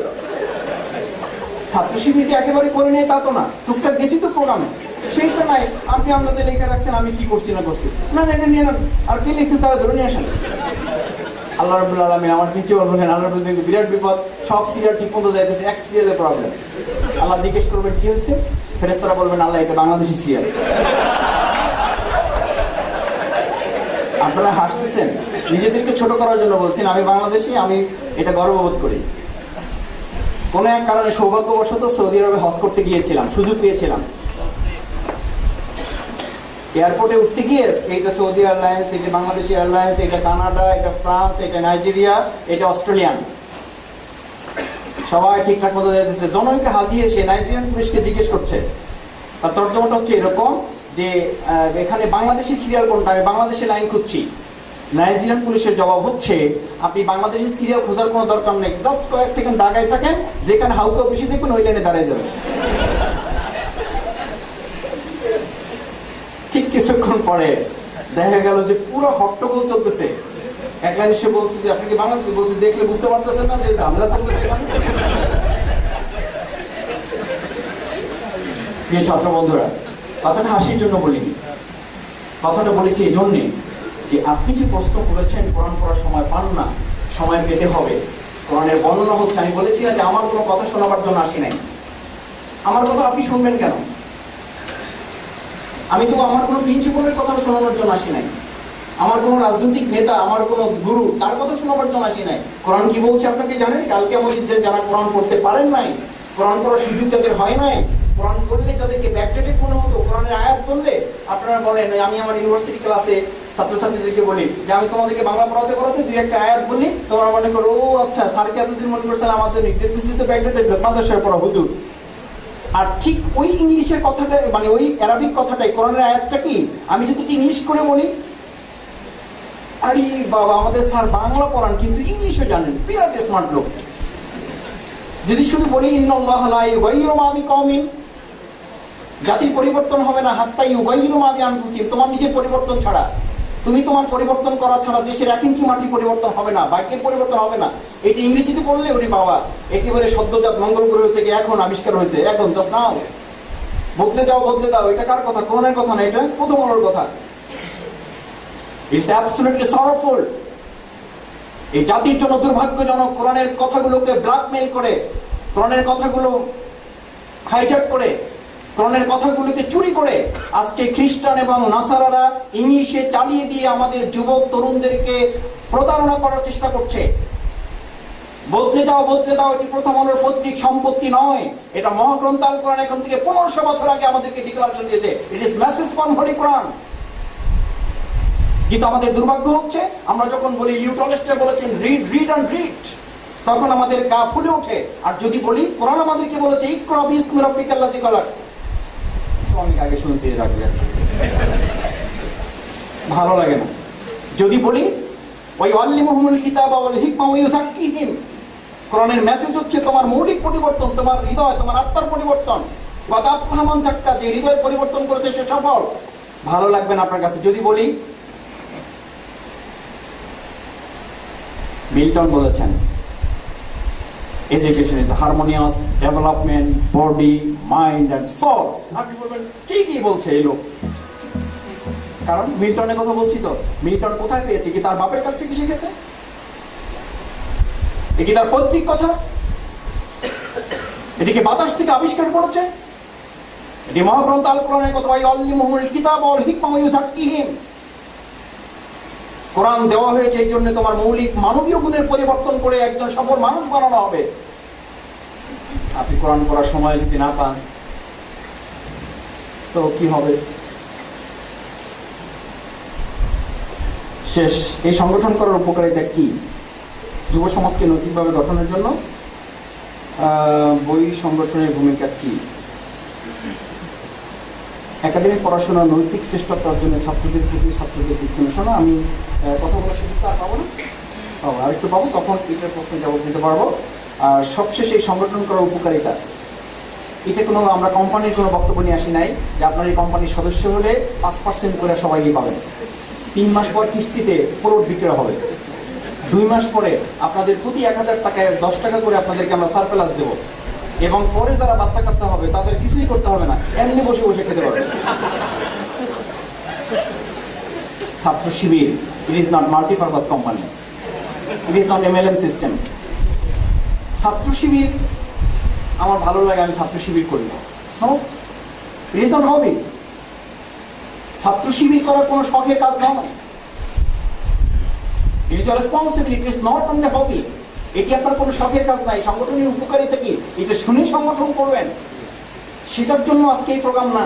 ছাত্র শিবিরকে একেবারে করে নেই তা তো না, টুকটাক গেছি তো প্রোগ্রামে, সেইটা নাই, আপনি আপনাদের লেখা রাখছেন, আমি কি করছি না করছি, না না এটা নিয়ে নেন, আর কে লিখছেন তারা ধরে নিয়ে আসেন। আল্লাহ রাব্বুল আলামিন আমার প্রিন্সিপাল বলবেন, আল্লাহ রাব্বুল আলামিন বিরাট বিপদ, সব সিরিয়াল ঠিক মতো যাইতেছে, এক সিরিয়ালের প্রবলেম। আল্লাহ জিজ্ঞেস করবেন কি হয়েছে, ফেরেশতারা বলবেন আল্লাহ এটা বাংলাদেশি সিরিয়াল। আপনারা হাসতেছেন, নিজেদেরকে ছোট করার জন্য বলছেন, আমি বাংলাদেশি, আমি এটা গর্ববোধ করি। কোনো এক কারণে সৌভাগ্যবশত সৌদি আরবে হজ করতে গিয়েছিলাম, সুযোগ পেয়েছিলাম। এয়ারপোর্টে উঠতে গিয়ে এইটা সৌদি এয়ারলাইন্স, এটা বাংলাদেশ এয়ারলাইন্স, এটা কানাডা, এটা ফ্রান্স, এটা নাইজেরিয়া, এটা অস্ট্রেলিয়ান, সবাই ঠিকঠাক মতো যাইতেছে। জনৈক হাজি এসে নাইজেরিয়ান পুলিশকে জিজ্ঞেস করছে, তার তর্জমাটা হচ্ছে এরকম যে এখানে বাংলাদেশি সিরিয়াল কোনটা, আমি বাংলাদেশে লাইন খুঁজছি। নাইজেরিয়ান পুলিশের জবাব হচ্ছে, আপনি বাংলাদেশি সিরিয়াল খোঁজার কোনো দরকার নেই, জাস্ট কয়েক সেকেন্ড দাঁড়ায় থাকেন, যেখানে হাউকে বেশি দেখবেন ওই লাইনে দাঁড়ায় যাবেন। ঠিক কিছুক্ষণ পরে দেখা গেল যে পুরো হট্টগোল চলতেছে। এক লাইন এসে বলছে যে আপনি কি বাংলাদেশি, বলছে দেখলে বুঝতে পারতেছেন না যে ঝামেলা চলতেছে। প্রিয় ছাত্র বন্ধুরা, কথাটা হাসির জন্য বলিনি, কথাটা বলেছি এই জন্যে যে আপনি যে প্রশ্ন করেছেন কোরআন পড়ার সময় পান না, সময় পেতে হবে। কোরআনের বর্ণনা হচ্ছে, আমি বলেছি না যে আমার কোনো কথা শোনাবার জন্য আসি নাই, আমার কথা আপনি শুনবেন কেন? আমি তো আমার কোনো প্রিন্সিপালের কথা শোনানোর জন্য আসি নাই, আমার কোনো রাজনৈতিক নেতা, আমার কোনো গুরু, তার কথা শোনাবার জন্য আসি নাই। কোরআন কি বলছে আপনাকে জানেন? কালকে আমাদের যে যারা কোরআন পড়তে পারেন নাই, কোরআন পড়ার সুযোগ যাদের হয় নাই, কোরআন পড়লে যাদেরকে ব্যাকডেটেড মনে হতো, কোরআনের আয়াত বললে আপনারা বলেন, আমি আমার ইউনিভার্সিটি ক্লাসে ছাত্রছাত্রীদেরকে বলি যে আমি তোমাদেরকে বাংলা পড়াতে পড়াতে দুই একটা আয়াত বলি, তোমরা মনে করো ও আচ্ছা স্যারকে এতদিন মনে করছেন আমাদের ব্যাকডেটেড মাদ্রাসায় পড়া হুজুর। আর ঠিক ওই ইংলিশের কথাটা, মানে ওই অ্যারাবিক কথাটাই, কোরআনের আয়াতটা কি আমি যদি ইংলিশ করে বলি, আরে বাবা আমাদের স্যার বাংলা পড়ান কিন্তু ইংলিশও জানেন, বিরাট স্মার্ট লোক। যদি শুধু বলি ইন্নাল্লাহা লা ইউগাইয়িরু মা বিকওমিন, জাতির পরিবর্তন হবে না হাত্তা ইউগাইয়িরু মা বিআনফুসিহিম, তোমার নিজের পরিবর্তন ছাড়া, তুমি তোমার পরিবর্তন করা ছাড়া দেশের এক ইঞ্চি মাটি পরিবর্তন হবে না, ভাগ্যের পরিবর্তন হবে না। এটি ইংরেজিতে বললে ওরে বাবা একেবারে সদ্যজাত মঙ্গল গ্রহ থেকে এখন আবিষ্কার হয়েছে, এখন জাস্ট নাও বদলে যাও, বদলে দাও। এটা কার কথা? কোরআনের কথা না, এটা প্রথম আলোর কথা। It's absolutely sorrowful. এই জাতির জন্য দুর্ভাগ্যজনক, কোরআনের কথাগুলোকে ব্ল্যাকমেইল করে, কোরআনের কথাগুলো হাইজ্যাক করে, কোরআনের কথাগুলোকে চুরি করে আজকে খ্রিস্টান এবং নাসারারা ইংলিশে চালিয়ে দিয়ে আমাদের যুবক তরুণদেরকে প্রতারণা করার চেষ্টা করছে। বদলে দাও, বদলে দাও, এটি প্রথম আলোর পৈতৃক সম্পত্তি নয়, এটা মহাগ্রন্থ আল কোরআন এখন থেকে 1500 বছর আগে আমাদেরকে ডিক্লারেশন দিয়েছে, it is message from holy Quran. কিন্তু আমাদের দুর্ভাগ্য হচ্ছে, আমরা যখন বলি লিউটনেস্টার বলেছেন রিড রিড অ্যান্ড রিড, তখন আমাদের গা ফুলে ওঠে। আর যদি বলি কোরআন আমাদেরকে বলেছে ইকরা বিসমি রাব্বিকাল্লাযী খালাক, অনেক আগে শুনছি, রাখবে ভালো লাগে না। যদি বলি ওই আল্লিমুহুমুল কিতাবা ওয়াল হিকমা ওয়া ইউযাক্কিহিম, কোরআনের মেসেজ হচ্ছে তোমার মৌলিক পরিবর্তন, তোমার হৃদয়, তোমার আত্মার পরিবর্তন। কদ আফলাহা মান যাক্কা, যে হৃদয় পরিবর্তন করেছে সে সফল, ভালো লাগবে না আপনার কাছে। যদি বলি মিল্টন বলেছেন education is the harmonious development body mind and soul. আপনি বলবেন ঠিকই বলছে এই লোক, কারণ মিল্টনের কথা বলছি তো। মিল্টন কোথায় পেয়েছে? কি তার বাপের কাছ থেকে শিখেছে? এ কি তার পৈতৃক কথা? এটিকে বাতাস থেকে আবিষ্কার করেছে? এটি মহাগ্রন্থ আল কোরআনের কথা, আল্লিমুহুমুল কিতাবা ওয়াল হিকমা ওয়া ইউযাক্কিহিম। কোরআন দেওয়া হয়েছে এই জন্য তোমার মৌলিক মানবীয় গুণের পরিবর্তন করে একজন সফল মানুষ বানানো হবে। আপনি কোরআন পড়ার সময় যদি না পান তো কি হবে? শেষ। এই সংগঠন করার উপকারিতা কি? যুব সমাজকে নৈতিকভাবে গঠনের জন্য বই সংগঠনের ভূমিকা কি? একাডেমিক পড়াশোনা, নৈতিক শ্রেষ্ঠত্ব অর্জনে ছাত্রদের প্রতি ছাত্রদের দিক নির্দেশনা। আমি কথা বলার সুযোগ আর পাবো না, আরেকটু পাবো, তখন এটার প্রশ্নের জবাব দিতে পারবো। আর সবশেষে এই সংগঠন করার উপকারিতা, এটা কোনো আমরা কোম্পানির কোনো বক্তব্য নিয়ে আসি নাই যে আপনার এই কোম্পানির সদস্য হলে 5% করে সবাই পাবেন। 3 মাস পর কিস্তিতে পুরো বিক্রয় হবে। 2 মাস পরে আপনাদের প্রতি 1000 টাকায় 10 টাকা করে আপনাদেরকে আমরা সারপ্লাস দেবো। এবং পরে যারা বাচ্চা কাচ্চা হবে তাদের কিছুই করতে হবে না, এমনি বসে বসে খেতে পারবে। Chhatra Shibir, it is not multipurpose company, it is not MLM system. Chhatra Shibir আমার ভালো লাগে, আমি ছাত্র শিবির করি না, ইট ইজ নট হবি। ছাত্র শিবির করার কোনো শখের কাজ নয়, it is responsibility, it is not only hobby. এটি আপনার কোনো শখের কাজ নাই। সংগঠনের উপকারিতা কি এটা শুনে সংগঠন করবেন, সেটার জন্য আজকে এই প্রোগ্রাম না।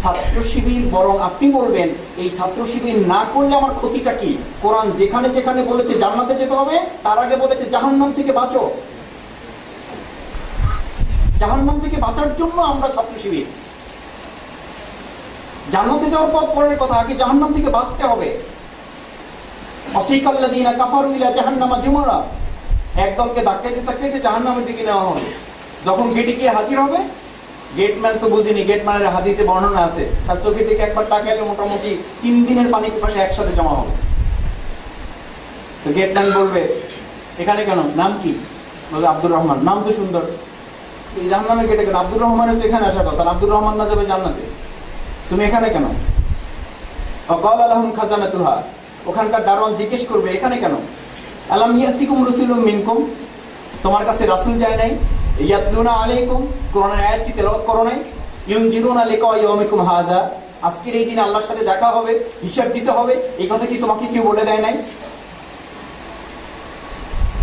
ছাত্র শিবির বরং আপনি বলবেন এই ছাত্র শিবির না করলে আমার ক্ষতিটা কি। কোরআন যেখানে যেখানে বলেছে জান্নাতে যেতে হবে, তার আগে বলেছে জাহান্নাম থেকে বাঁচো। জাহান্নাম থেকে বাঁচার জন্য আমরা ছাত্র শিবির। জান্নাতে যাওয়ার পথ পরের কথা, আগে জাহান্নাম থেকে বাঁচতে হবে। অসিকাল্লাযীনা কাফারু ইলা জাহান্নামা যুমারা, একদলকে ধাক্কাইতে ধাক্কাইতে জাহান্নামের দিকে নেওয়া হবে। যখন গেটে গিয়ে হাজির হবে, গেটম্যান তো বুঝিনি, গেটম্যানের হাদিসে বর্ণনা আছে তার চোখের দিকে একবার তাকাইলে মোটামুটি 3 দিনের পানি পিপাসা একসাথে জমা হবে। তো গেটম্যান বলবে এখানে কেন, নাম কি? বলবে আব্দুর রহমান। নাম তো সুন্দর, এই জাহান্নামের গেটে কেন? আব্দুর রহমানের তো এখানে আসার কথা, আব্দুর রহমান না যাবে জান্নাতে, তুমি এখানে কেন? ওয়াকালা লাহুম খাজানাতুহা, ওখানকার দারোয়ান জিজ্ঞেস করবে এখানে কেন? আলাম ইয়াতিকুম রাসূলুম মিনকুম, তোমার কাছে রাসূল যায় নাই? ইয়াতলুনা আলাইকুম, কোরআনের আয়াত কি তেলাওয়াত করো নাই? ইউনজিরুনা লিকা ইয়াউমিকুম হাযা, আজকের এই দিনে আল্লাহর সাথে দেখা হবে, হিসাব দিতে হবে, এই কথা কি তোমাকে কেউ বলে দেয় নাই?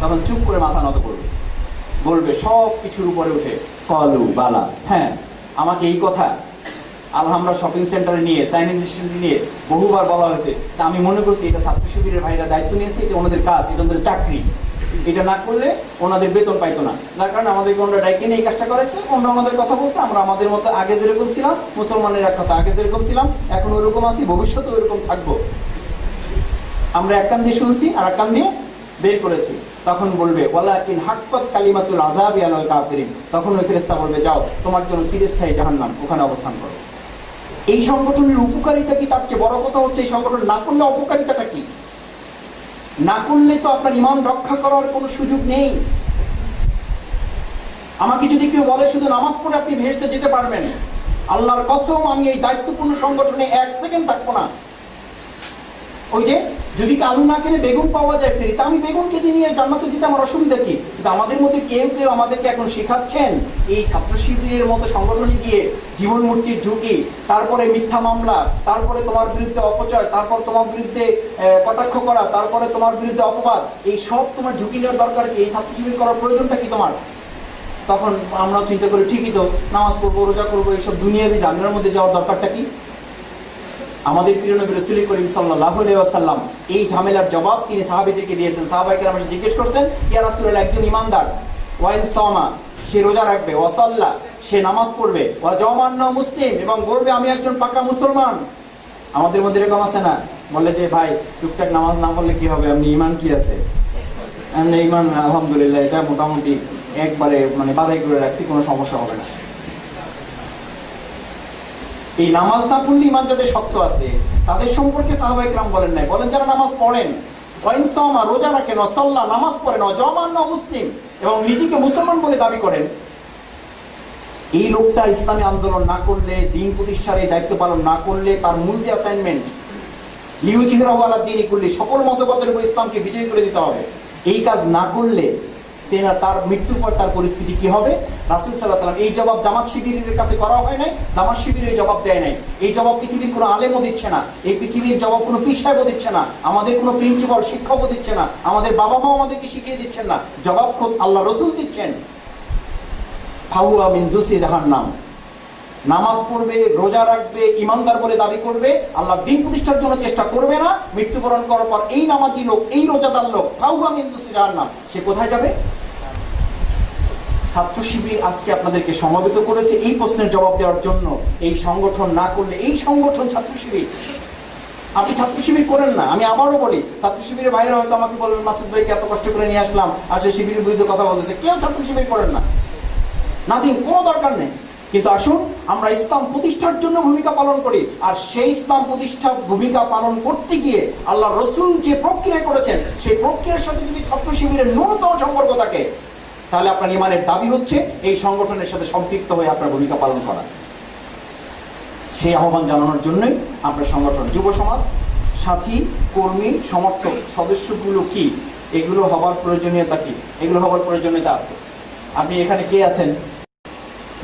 তখন চুপ করে মাথা নত করবে, বলবে সব কিছুর উপরে উঠে কলু বালা, হ্যাঁ আমাকে এই কথা আলহামরা শপিং সেন্টারে নিয়ে, চাইনিজ রেস্টুরেন্টে নিয়ে বহুবার বলা হয়েছে। তা আমি মনে করছি এটা ছাত্র শিবিরের ভাইরা দায়িত্ব নিয়েছে, এটা ওনাদের কাজ, এটা ওনাদের চাকরি, এটা না করলে ওনাদের বেতন পাইতো না। যার কারণে আমাদেরকে ওনারা ডাইকে নিয়ে এই কাজটা করেছে। ওনারা ওনাদের কথা বলছে, আমরা আমাদের মতো আগে যেরকম ছিলাম, মুসলমানের এক কথা, আগে যেরকম ছিলাম এখন ওইরকম আছি, ভবিষ্যতে ওইরকম থাকবো। আমরা এক কান দিয়ে শুনছি আর এক কান দিয়ে বের করেছি। তখন বলবে ওয়ালাকিন হাক্কাত কালিমাতুল আযাবি আলাল কাফিরিন, তখন ওই ফেরেশতা বলবে যাও তোমার জন্য চিরস্থায়ী জাহান্নাম, ওখানে অবস্থান করো। এই সংগঠনের উপকারিতা কি? তার চেয়ে বড় কথা হচ্ছে এই সংগঠন না করলে অপকারিতাটা কি? না করলে তো আপনার ঈমান রক্ষা করার কোনো সুযোগ নেই। আমাকে যদি কেউ বলে শুধু নামাজ পড়ে আপনি ভেস্তে যেতে পারবেন, আল্লাহর কসম আমি এই দায়িত্বপূর্ণ সংগঠনে 1 সেকেন্ড থাকবো না। ওই যে যদি আলু না কিনে বেগুন পাওয়া যায় ফ্রি, তা আমি বেগুন কেজি নিয়ে জান্নাতে যেতে আমার অসুবিধা কি? কিন্তু আমাদের মধ্যে কেউ কেউ আমাদেরকে এখন শেখাচ্ছেন এই ছাত্র শিবিরের মতো সংগঠনে গিয়ে জীবন মুক্তির ঝুঁকি, তারপরে মিথ্যা মামলা, তারপরে তোমার বিরুদ্ধে অপচয়, তারপর তোমার বিরুদ্ধে কটাক্ষ করা, তারপরে তোমার বিরুদ্ধে অপবাদ, এই সব তোমার ঝুঁকি নেওয়ার দরকার কি? এই ছাত্র শিবির করার প্রয়োজনটা কি তোমার? তখন আমরা চিন্তা করি ঠিকই তো, নামাজ পড়বো, রোজা করবো, এইসব দুনিয়াবি ঝামেলার মধ্যে যাওয়ার দরকারটা কি? আমাদের প্রিয় নবী রাসূল করিম সাল্লাল্লাহু আলাইহি ওয়াসাল্লাম এই ঝামেলার জবাব তিনি সাহাবীদেরকে দিয়েছেন। সাহাবায়ে কেরাম জিজ্ঞেস করছেন, ইয়া রাসূলুল্লাহ, একজন ঈমানদার ওয়াইন সামা, সে রোজা রাখবে, ওয়া সাল্লা, সে নামাজ পড়বে, ওয়া জামান্না মুসলিম, এবং বলবে আমি একজন পাকা মুসলমান। আমাদের মধ্যে এরকম আছে না? বললে যে ভাই টুকটাক নামাজ না পড়লে কি হবে, আপনি ঈমান কি আছে? আমি ঈমান আলহামদুলিল্লাহ এটা মোটামুটি একবারে মানে বাধাই করে রাখছি, কোনো সমস্যা হবে না। এই নামাজ না পড়লে ঈমান যাদের শক্ত আছে তাদের সম্পর্কে সাহাবায়ে কেরাম বলেন নাই, বলেন যারা নামাজ পড়েন, ওয়াইন সামা, রোজা রাখেন, ওয়া সাল্লা, নামাজ পড়েন, ওয়া জামান্না মুসলিম, এবং নিজেকে মুসলমান বলে দাবি করেন। এই লোকটা ইসলামী আন্দোলন না করলে, দ্বীন প্রতিষ্ঠার এই দায়িত্ব পালন না করলে, তার মূল যে অ্যাসাইনমেন্ট লিইউযহিরাহু আলা দ্বীনি কুল্লি, সকল মতবাদের উপর ইসলামকে বিজয়ী করে দিতে হবে, এই কাজ না করলে তার মৃত্যুর পর তার পরিস্থিতি কি হবে? রাসূল সাল্লাল্লাহু আলাইহি ওয়াসাল্লাম এই জবাব জামাত শিবিরের কাছে করা হয় নাই, জামাত শিবির এই জবাব দেয় নাই। এই জবাব পৃথিবীর কোনো আলেমও দিচ্ছে না, এই পৃথিবীর জবাব কোনো পীর সাহেবও দিচ্ছে না, আমাদের কোনো প্রিন্সিপাল শিক্ষকও দিচ্ছে না, আমাদের বাবা মাও আমাদেরকে শিখিয়ে দিচ্ছেন না, জবাব খোদ আল্লাহ রাসূল দিচ্ছেন। ফাহুয়া মিন জুসি জাহান্নাম, নামাজ পড়বে, রোজা রাখবে, ইমানদার বলে দাবি করবে, আল্লাহর দ্বীন প্রতিষ্ঠার জন্য চেষ্টা করবে না, মৃত্যুবরণ করার পর এই নামাজি লোক, এই রোজাদার লোক, ফাহুয়া মিন জুসি জাহান্নাম, সে কোথায় যাবে? ছাত্র শিবির আজকে আপনাদেরকে সমবেত করেছে এই প্রশ্নের জবাব দেওয়ার জন্য। এই সংগঠন না করলে, এই সংগঠন ছাত্র শিবির, আপনি ছাত্র শিবির করেন না। আমি আবারও বলি, ছাত্র শিবিরের বাইরে হয়তো আমাকে বলবেন মাসুদ ভাইকে এত কষ্ট করে নিয়ে আসলাম আর সে শিবিরের বিরুদ্ধে কথা বলতেছে, কেউ ছাত্র শিবির করেন না, নাথিং, কোনো দরকার নেই। কিন্তু আসুন আমরা ইসলাম প্রতিষ্ঠার জন্য ভূমিকা পালন করি, আর সেই ইসলাম প্রতিষ্ঠার ভূমিকা পালন করতে গিয়ে আল্লাহ রাসূল যে প্রক্রিয়া করেছেন সেই প্রক্রিয়ার সাথে যদি ছাত্র শিবিরের ন্যূনতম সম্পর্ক থাকে, তাহলে আপনার ইমানের দাবি হচ্ছে এই সংগঠনের সাথে সম্পৃক্ত হয়ে আপনার ভূমিকা পালন করা। সেই আহ্বান জানানোর জন্যই আপনার সংগঠন। যুব সমাজ, সাথী, কর্মী, সমর্থক, সদস্যগুলো কি, এগুলো হবার প্রয়োজনীয়তা কি? এগুলো হবার প্রয়োজনীয়তা আছে। আপনি এখানে কে আছেন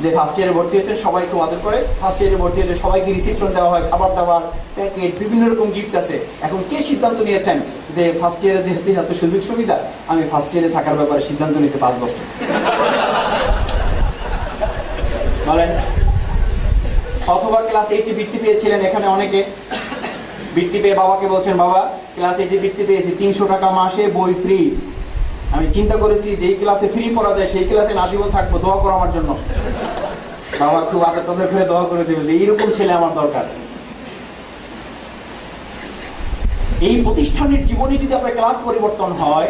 যে ফার্স্ট ইয়ারে ভর্তি হয়েছেন, সবাইকে আদর করে, ফার্স্ট ইয়ারে ভর্তি হলে সবাইকে রিসিপশন দেওয়া হয়, খাবার দাবার, প্যাকেট, বিভিন্ন রকম গিফট আছে। এখন কে সিদ্ধান্ত নিয়েছেন যে ফার্স্ট ইয়ারে যেহেতু এত সুযোগ সুবিধা, আমি ফার্স্ট ইয়ারে থাকার ব্যাপারে সিদ্ধান্ত নিয়েছি 5 বছর? বলেন। অথবা ক্লাস 8 বৃত্তি পেয়েছিলেন, এখানে অনেকে বৃত্তি পেয়ে বাবাকে বলছেন, বাবা ক্লাস 8 বৃত্তি পেয়েছি, 300 টাকা মাসে, বই ফ্রি। আমি চিন্তা করেছি যেই ক্লাসে ফ্রি পড়া যায় সেই ক্লাসে আজীবন থাকবো, দোয়া করো আমার জন্য। বাবা খুব আগে তোদের ফিরে দোয়া করে দেবে যে এইরকম ছেলে আমার দরকার। এই প্রতিষ্ঠানের জীবনে যদি আপনার ক্লাস পরিবর্তন হয়,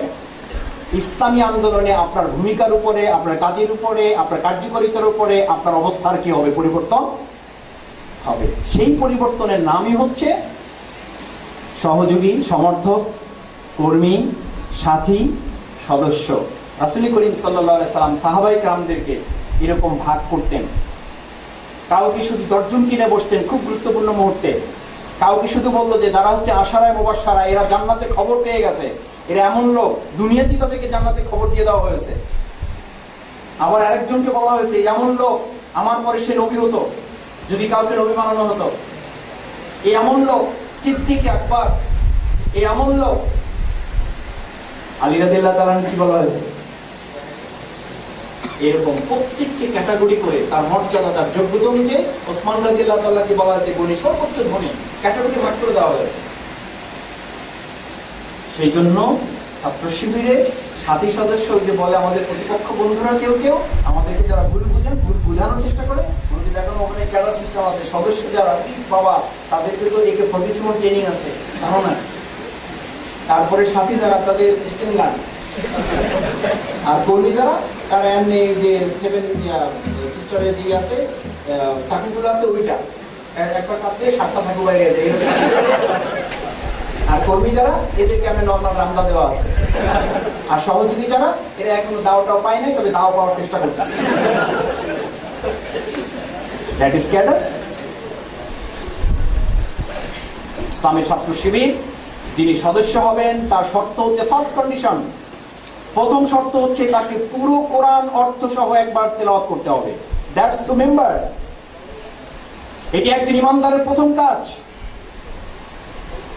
ইসলামী আন্দোলনে আপনার ভূমিকার উপরে, আপনার কাজের উপরে, আপনার কার্যকারিতার উপরে আপনার অবস্থার কি হবে? পরিবর্তন হবে। সেই পরিবর্তনের নামই হচ্ছে সহযোগী, সমর্থক, কর্মী, সাথী, সদস্য। রাসূল করিম সাল্লাল্লাহু আলাইহি সাল্লাম সাহাবায়ে কেরামদেরকে এরকম ভাগ করতেন। কাউকে শুধু 10 জন কিনে বসতেন খুব গুরুত্বপূর্ণ মুহূর্তে, কাউকে শুধু বললো যে যারা হচ্ছে আশারায়ে মুবাশশারা, এরা জান্নাতের খবর পেয়ে গেছে, এরা এমন লোক, দুনিয়াতেই তাদেরকে জান্নাতের খবর দিয়ে দেওয়া হয়েছে। আবার আরেকজনকে বলা হয়েছে এমন লোক আমার পরে সে নবী হতো, যদি কাউকে নবী বানানো হতো। এই এমন লোক সিদ্দিক আকবর, এই এমন লোক আলী রাদিয়াল্লাহু তাআলা কি বলা হয়েছে? এরকম প্রত্যেককে ক্যাটাগরি করে তার মর্যাদা, তার যোগ্যতা অনুযায়ী ওসমান রাদিয়াল্লাহু তাআলাকে বলা হয়েছে গণী, সর্বোচ্চ ধনী, ক্যাটাগরি ভাগ করে দেওয়া হয়েছে। সেই জন্য ছাত্র শিবিরে সাথী সদস্য যে বলে আমাদের প্রতিপক্ষ বন্ধুরা কেউ কেউ আমাদেরকে যারা ভুল বুঝেন, ভুল বোঝানোর চেষ্টা করে, বলছে দেখো ওখানে ক্যাডার সিস্টেম আছে, সদস্য যারা বাবা তাদেরকে তো AK-47 ট্রেনিং আছে, জানো না? তারপরে সাথী যারা তাদের স্টেন গান, আর কর্মী যারা তারা এমনি যে 7 সিস্টারের যে আছে চাকুগুলো আছে, ওইটা একবার চাপ দিয়ে 7টা চাকু বাইরে গেছে। আর কর্মী যারা এদেরকে আমি নর্মাল রামদা দেওয়া আছে। আর সহযোগী যারা এরা এখনো দাওটাও পায় নাই, তবে দাও পাওয়ার চেষ্টা করতেছে। That is cadre. ইসলামী ছাত্র শিবির যিনি সদস্য হবেন তার শর্ত হচ্ছে, ফার্স্ট কন্ডিশন, প্রথম শর্ত হচ্ছে তাকে পুরো কোরআন অর্থ সহ একবার তেলাওয়াত করতে হবে। That's too member. এটি একজন ইমানদারের প্রথম কাজ।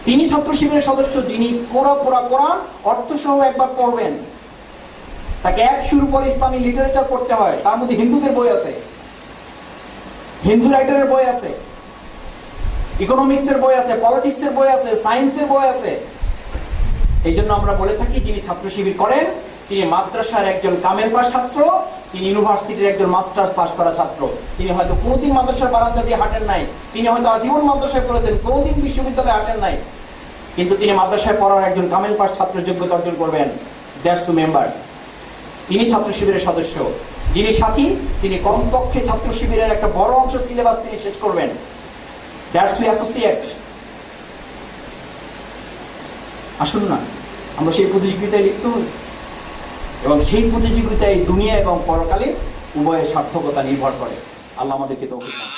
তিনি ছাত্র শিবিরের সদস্য যিনি পুরো কোরআন অর্থ সহ একবার পড়বেন। তাকে এক শুরু করে ইসলামী লিটারেচার পড়তে হয়, তার মধ্যে হিন্দুদের বই আছে, হিন্দু রাইটারের বই আছে, ইকোনমিক্সের বই আছে, পলিটিক্সের বই আছে, সায়েন্সের বই আছে। এই জন্য আমরা বলে থাকি যিনি ছাত্র শিবির করেন তিনি মাদ্রাসার একজন কামেল পাস ছাত্র, তিনি ইউনিভার্সিটির একজন মাস্টার্স পাস করা ছাত্র। তিনি হয়তো কোনোদিন মাদ্রাসার বারান্দা দিয়ে হাঁটেন নাই, তিনি হয়তো আজীবন মাদ্রাসায় পড়েছেন, কোনোদিন বিশ্ববিদ্যালয়ে হাঁটেন নাই, কিন্তু তিনি মাদ্রাসায় পড়ার একজন কামেল পাস ছাত্রের যোগ্যতা অর্জন করবেন। That's too member. তিনি ছাত্র শিবিরের সদস্য। যিনি সাথী তিনি কমপক্ষে ছাত্র শিবিরের একটা বড় অংশ সিলেবাস তিনি শেষ করবেন। That's we associate. আসুন না আমরা সেই প্রতিযোগিতায় লিপ্ত হই, এবং সেই প্রতিযোগিতায় দুনিয়া এবং পরকালে উভয়ের সার্থকতা নির্ভর করে। আল্লাহ আমাদেরকে তৌফিক দান।